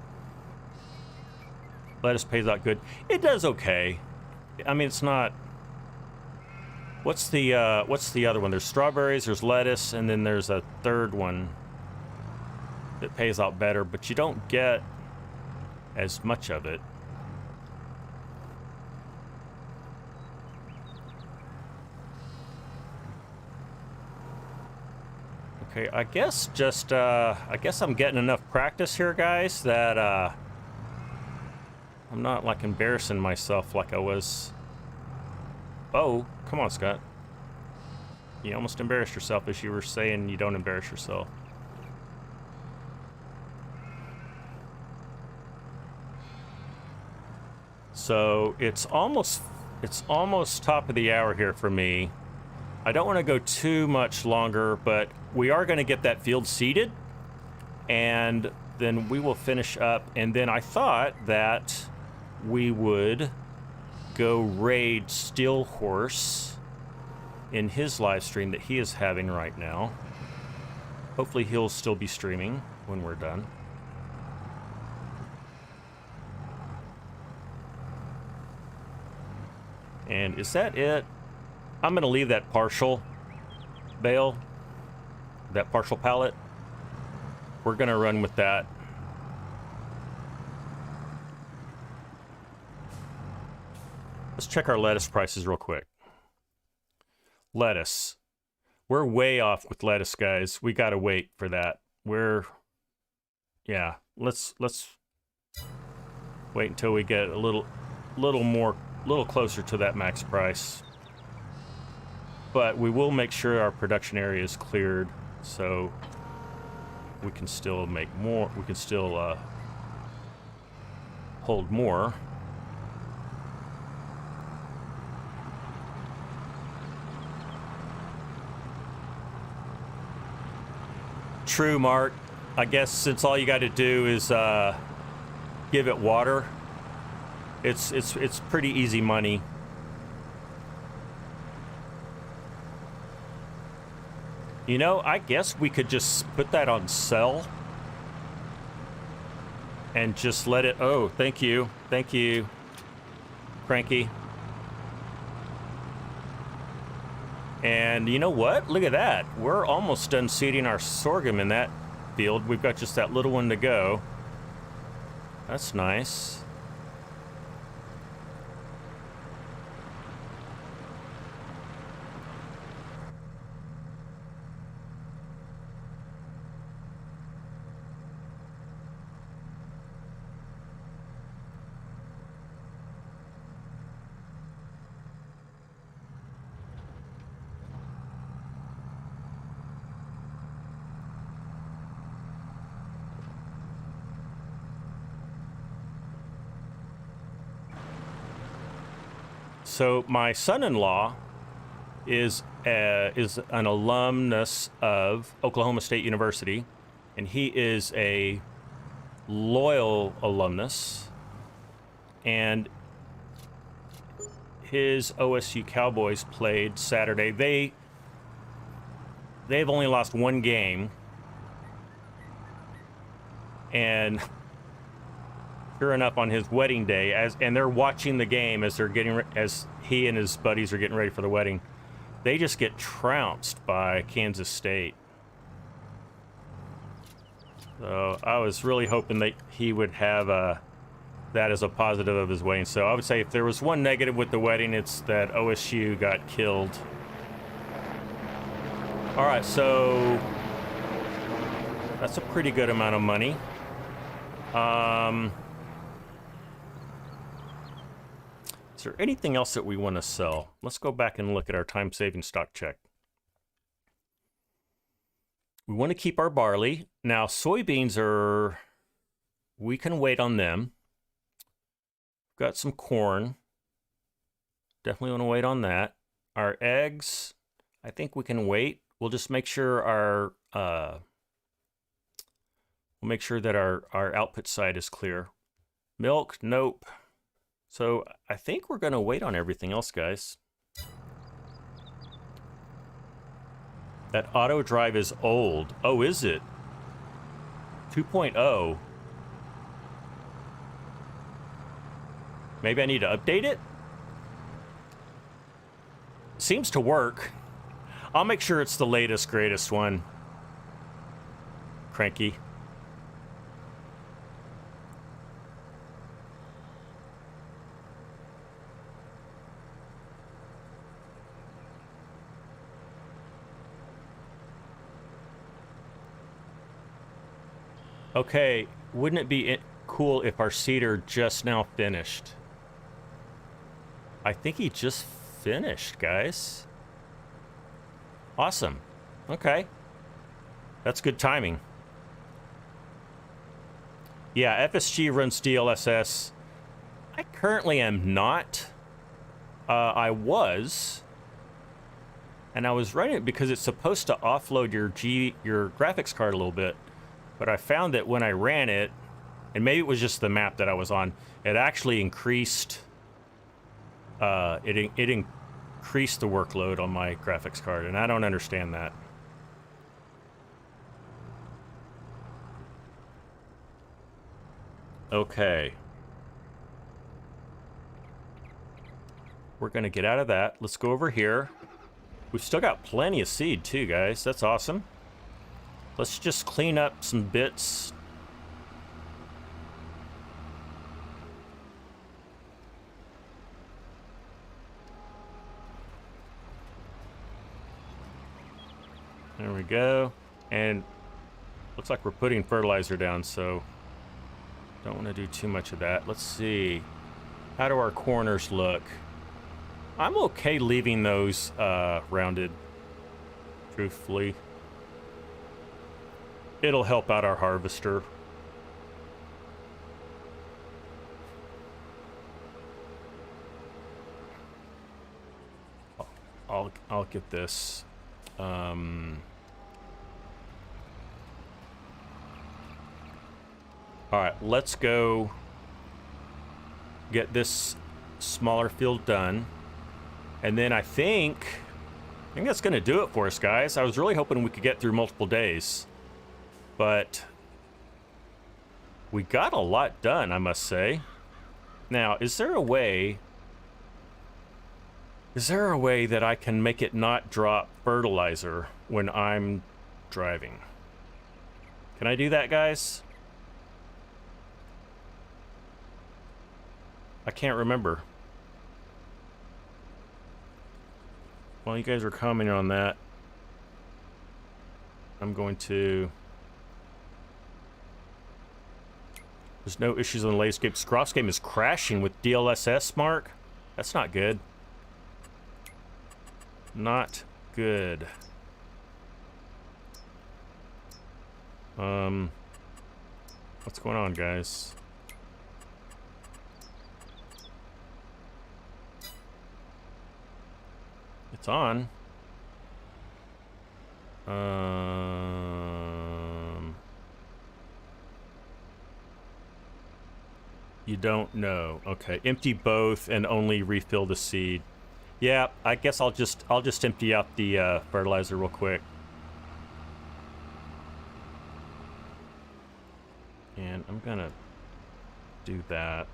Lettuce pays out good. It does okay. I mean, it's not. What's the other one? There's strawberries, there's lettuce, and then there's a third one that pays out better, but you don't get as much of it. Okay, I guess I'm getting enough practice here, guys, that I'm not like embarrassing myself like I was. Oh, come on, Scott. You almost embarrassed yourself as you were saying you don't embarrass yourself. So it's almost top of the hour here for me. I don't want to go too much longer, but we are going to get that field seeded, and then we will finish up. And then I thought that we would go raid Steel Horse in his live stream that he is having right now. Hopefully he'll still be streaming when we're done. And is that it? I'm gonna leave that partial bale, that partial pallet. We're gonna run with that. Let's check our lettuce prices real quick. Lettuce. We're way off with lettuce, guys. We gotta wait for that. Yeah, let's wait until we get a little closer to that max price. But we will make sure our production area is cleared so we can still make more. We can still hold more. True, Mark. I guess since all you got to do is give it water, it's pretty easy money. You know, I guess we could just put that on sell and just let it. Oh, thank you, Cranky. And you know what? Look at that. We're almost done seeding our sorghum in that field. We've got just that little one to go. That's nice. So my son-in-law is an alumnus of Oklahoma State University, and he is a loyal alumnus. And his OSU Cowboys played Saturday. They've only lost one game, and sure enough, on his wedding day, and they're watching the game as he and his buddies are getting ready for the wedding, they just get trounced by Kansas State. So I was really hoping that he would have that as a positive of his wedding. So I would say if there was one negative with the wedding, it's that OSU got killed. All right, so that's a pretty good amount of money. Is there anything else that we want to sell? Let's go back and look at our time-saving stock check. We want to keep our barley. Now, soybeans are... we can wait on them. Got some corn. Definitely want to wait on that. Our eggs, I think we can wait. We'll just make sure our... we'll make sure that our output side is clear. Milk, nope. So I think we're going to wait on everything else, guys. That auto drive is old. Oh, is it? 2.0. Maybe I need to update it? Seems to work. I'll make sure it's the latest, greatest one. Cranky. Okay, wouldn't it be cool if our seeder just now finished? I think he just finished, guys. Awesome. Okay. That's good timing. Yeah, FSG runs DLSS. I currently am not. I was. And I was running it because it's supposed to offload your graphics card a little bit. But I found that when I ran it, and maybe it was just the map that I was on, it actually increased. It increased the workload on my graphics card, and I don't understand that. Okay. We're gonna get out of that. Let's go over here. We've still got plenty of seed too, guys. That's awesome. Let's just clean up some bits. There we go. And looks like we're putting fertilizer down, so don't want to do too much of that. Let's see. How do our corners look? I'm okay leaving those rounded, truthfully. It'll help out our harvester. I'll get this. All right, let's go get this smaller field done. And then I think that's going to do it for us, guys. I was really hoping we could get through multiple days. But we got a lot done, I must say. Now, is there a way that I can make it not drop fertilizer when I'm driving? Can I do that, guys? I can't remember. While you guys are commenting on that, I'm going to... There's no issues on the latest game. Scroff's game is crashing with DLSS, Mark. That's not good. Not good. What's going on, guys? It's on. You don't know. Okay, empty both and only refill the seed. Yeah, I guess I'll just empty out the fertilizer real quick. And I'm gonna do that.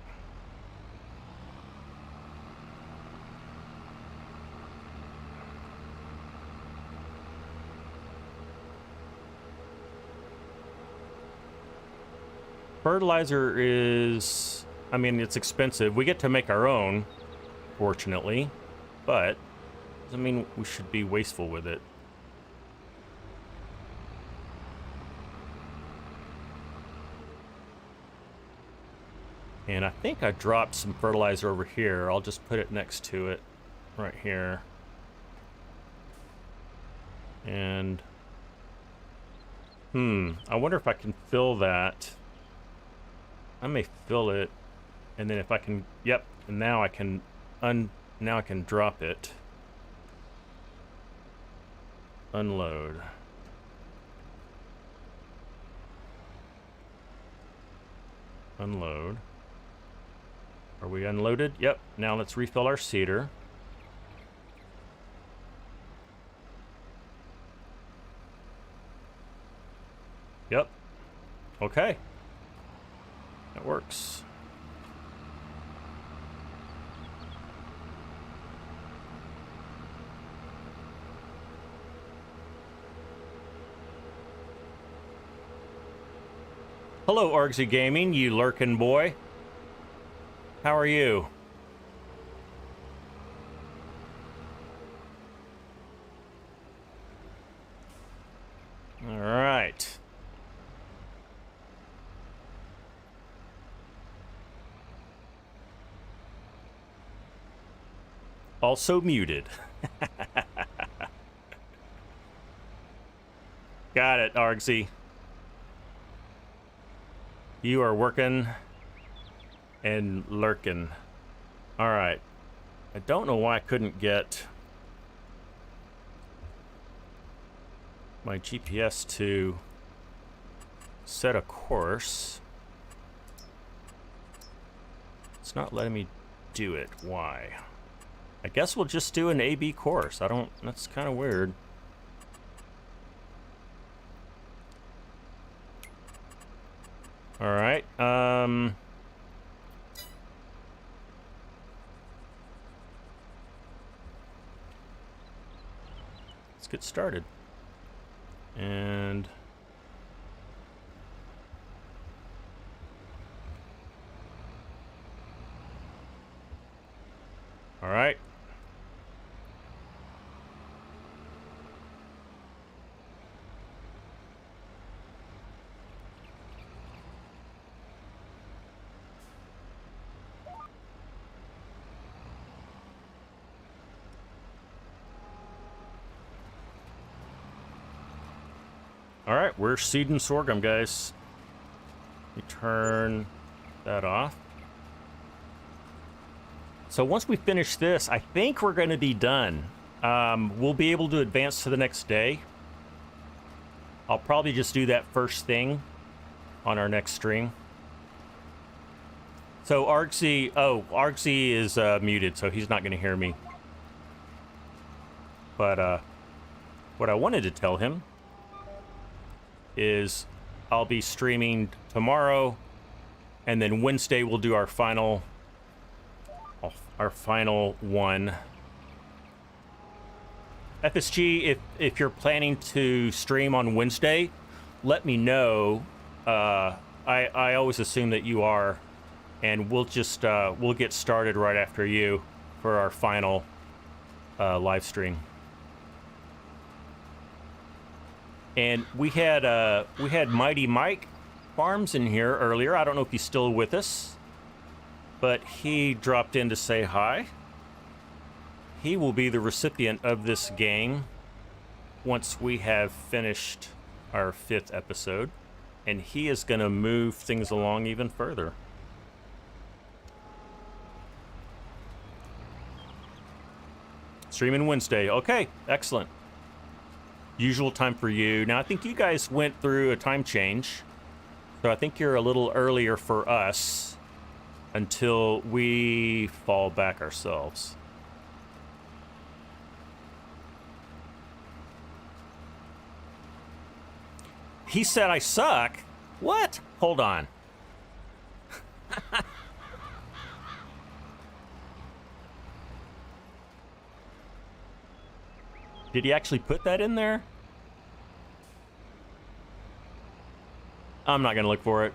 Fertilizer is, I mean, it's expensive. We get to make our own, fortunately, but doesn't mean we should be wasteful with it. And I think I dropped some fertilizer over here. I'll just put it next to it right here. And I wonder if I can fill that. I may fill it, and then if I can, yep, and now I can drop it. Unload. Unload. Are we unloaded? Yep. Now let's refill our seeder. Yep. Okay. That works. Hello, Argsy Gaming, you lurking boy. How are you? All right. Also muted. Got it, Argsy. You are working and lurking. All right. I don't know why I couldn't get my GPS to set a course. It's not letting me do it. Why? I guess we'll just do an A-B course. That's kind of weird. All right. Let's get started. And all right. All right, we're seeding sorghum, guys. We turn that off. So once we finish this, I think we're going to be done. We'll be able to advance to the next day. I'll probably just do that first thing on our next stream. So Argsy is muted, so he's not going to hear me. But what I wanted to tell him is I'll be streaming tomorrow, and then Wednesday we'll do our final one. FSG, if you're planning to stream on Wednesday, let me know. I always assume that you are, and we'll just we'll get started right after you for our final live stream. And we had Mighty Mike Farms in here earlier. I don't know if he's still with us, but he dropped in to say hi. He will be the recipient of this game once we have finished our 5th episode, and he is going to move things along even further. Streaming Wednesday. Okay, excellent. Usual time for you. Now, I think you guys went through a time change, so I think you're a little earlier for us until we fall back ourselves. He said I suck? What? Hold on. Did he actually put that in there? I'm not gonna look for it.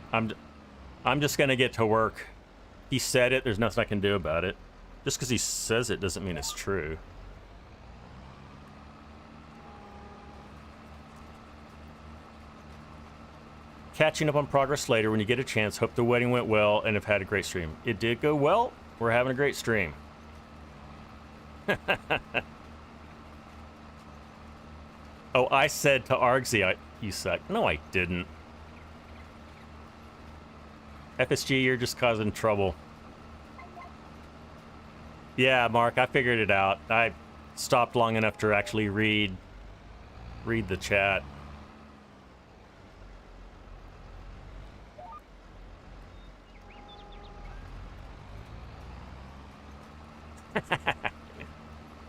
I'm just gonna get to work. He said it. There's nothing I can do about it. Just because he says it doesn't mean it's true. catching up on progress later when you get a chance. Hope the wedding went well and have had a great stream. It did go well. We're having a great stream. Oh, I said to Argsy, you suck. No, I didn't. FSG, you're just causing trouble. Yeah, Mark, I figured it out. I stopped long enough to actually read the chat.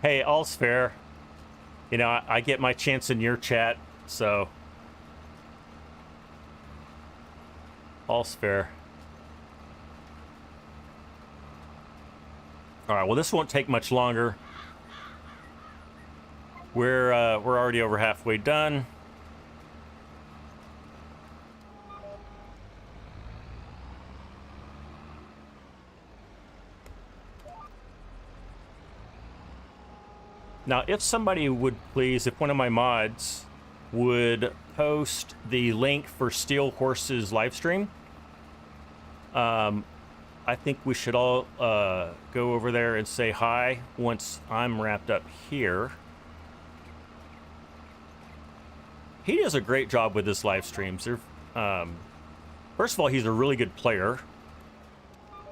Hey, all's fair. You know, I get my chance in your chat, so all's fair. All right, well, this won't take much longer. We're already over halfway done. Now, if somebody would please, if one of my mods would post the link for Steel Horse's live stream, I think we should all go over there and say hi once I'm wrapped up here. He does a great job with his live streams. First of all, he's a really good player,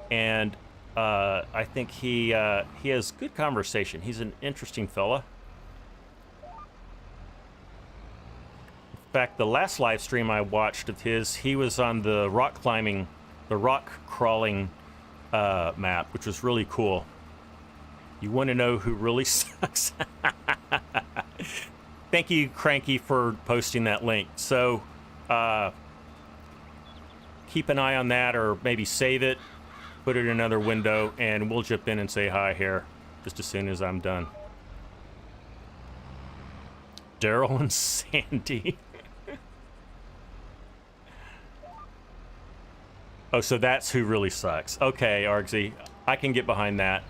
and I think he has good conversation. He's an interesting fella. In fact, the last live stream I watched of his, he was on the rock crawling map, which was really cool. You want to know who really sucks? Thank you, Cranky, for posting that link. So keep an eye on that, or maybe save it, put it in another window, and we'll jump in and say hi here just as soon as I'm done. Daryl and Sandy. Oh, so that's who really sucks. Okay, Argsy, I can get behind that.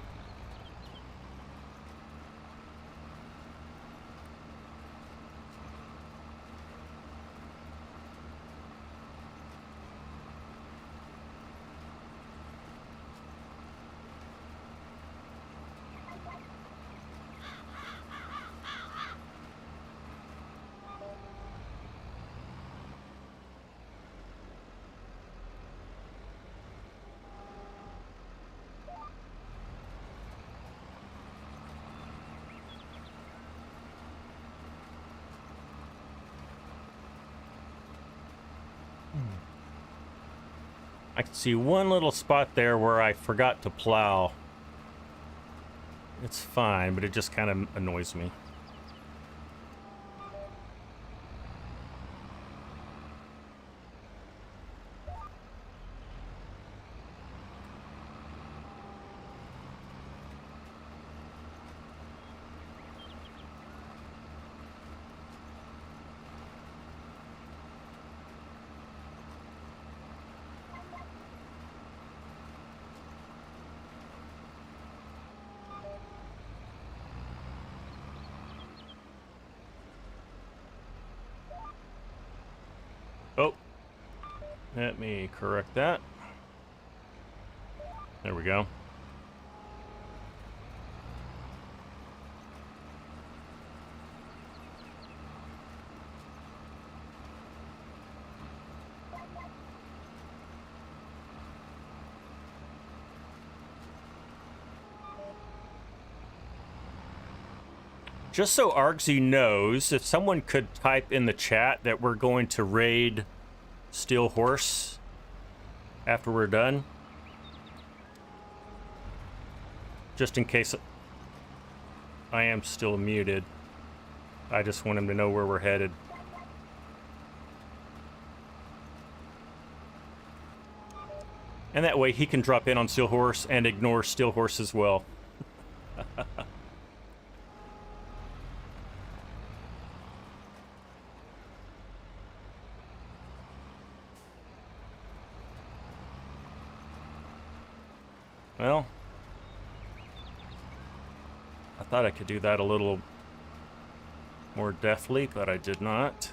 I can see one little spot there where I forgot to plow. It's fine, but it just kind of annoys me. Oh, let me correct that. There we go. Just so Argsy knows, if someone could type in the chat that we're going to raid Steel Horse after we're done. Just in case I am still muted. I just want him to know where we're headed. And that way he can drop in on Steel Horse and ignore Steel Horse as well. Well, I thought I could do that a little more deftly, but I did not.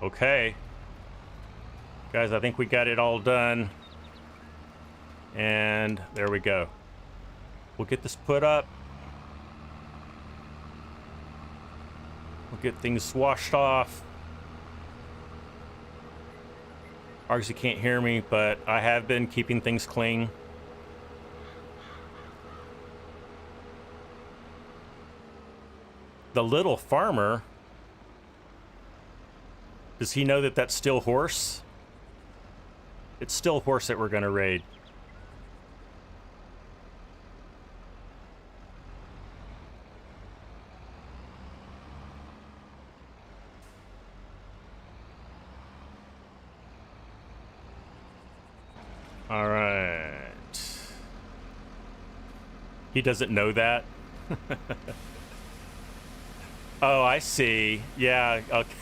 Okay. Guys, I think we got it all done. And there we go. We'll get this put up. We'll get things washed off. Argsy can't hear me, but I have been keeping things clean. The little farmer, does he know that that's still horse? It's still horse that we're gonna raid. All right. He doesn't know that? Oh, I see. Yeah, okay.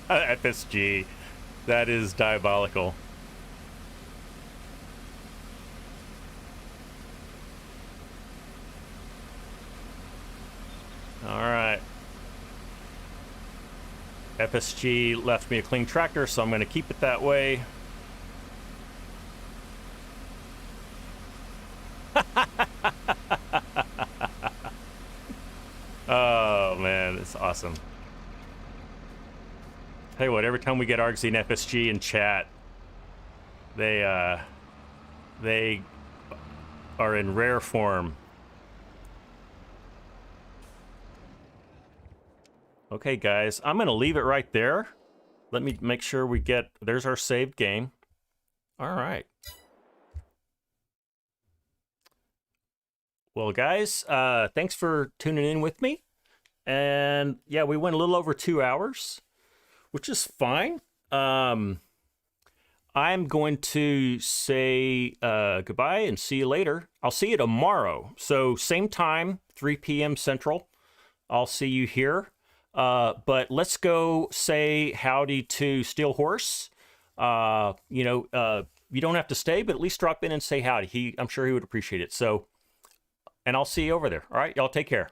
FSG. That is diabolical. All right. FSG left me a clean tractor, so I'm going to keep it that way. Oh, man, it's awesome. Tell you what, every time we get Argsy and FSG in chat, they are in rare form. Okay, guys, I'm going to leave it right there. Let me make sure we get... There's our saved game. All right. Well, guys, thanks for tuning in with me. And, yeah, we went a little over 2 hours, which is fine. I'm going to say goodbye and see you later. I'll see you tomorrow. So, same time, 3 p.m. Central. I'll see you here. But let's go say howdy to Steel Horse. You don't have to stay, but at least drop in and say howdy. I'm sure he would appreciate it. So, and I'll see you over there. All right, y'all take care.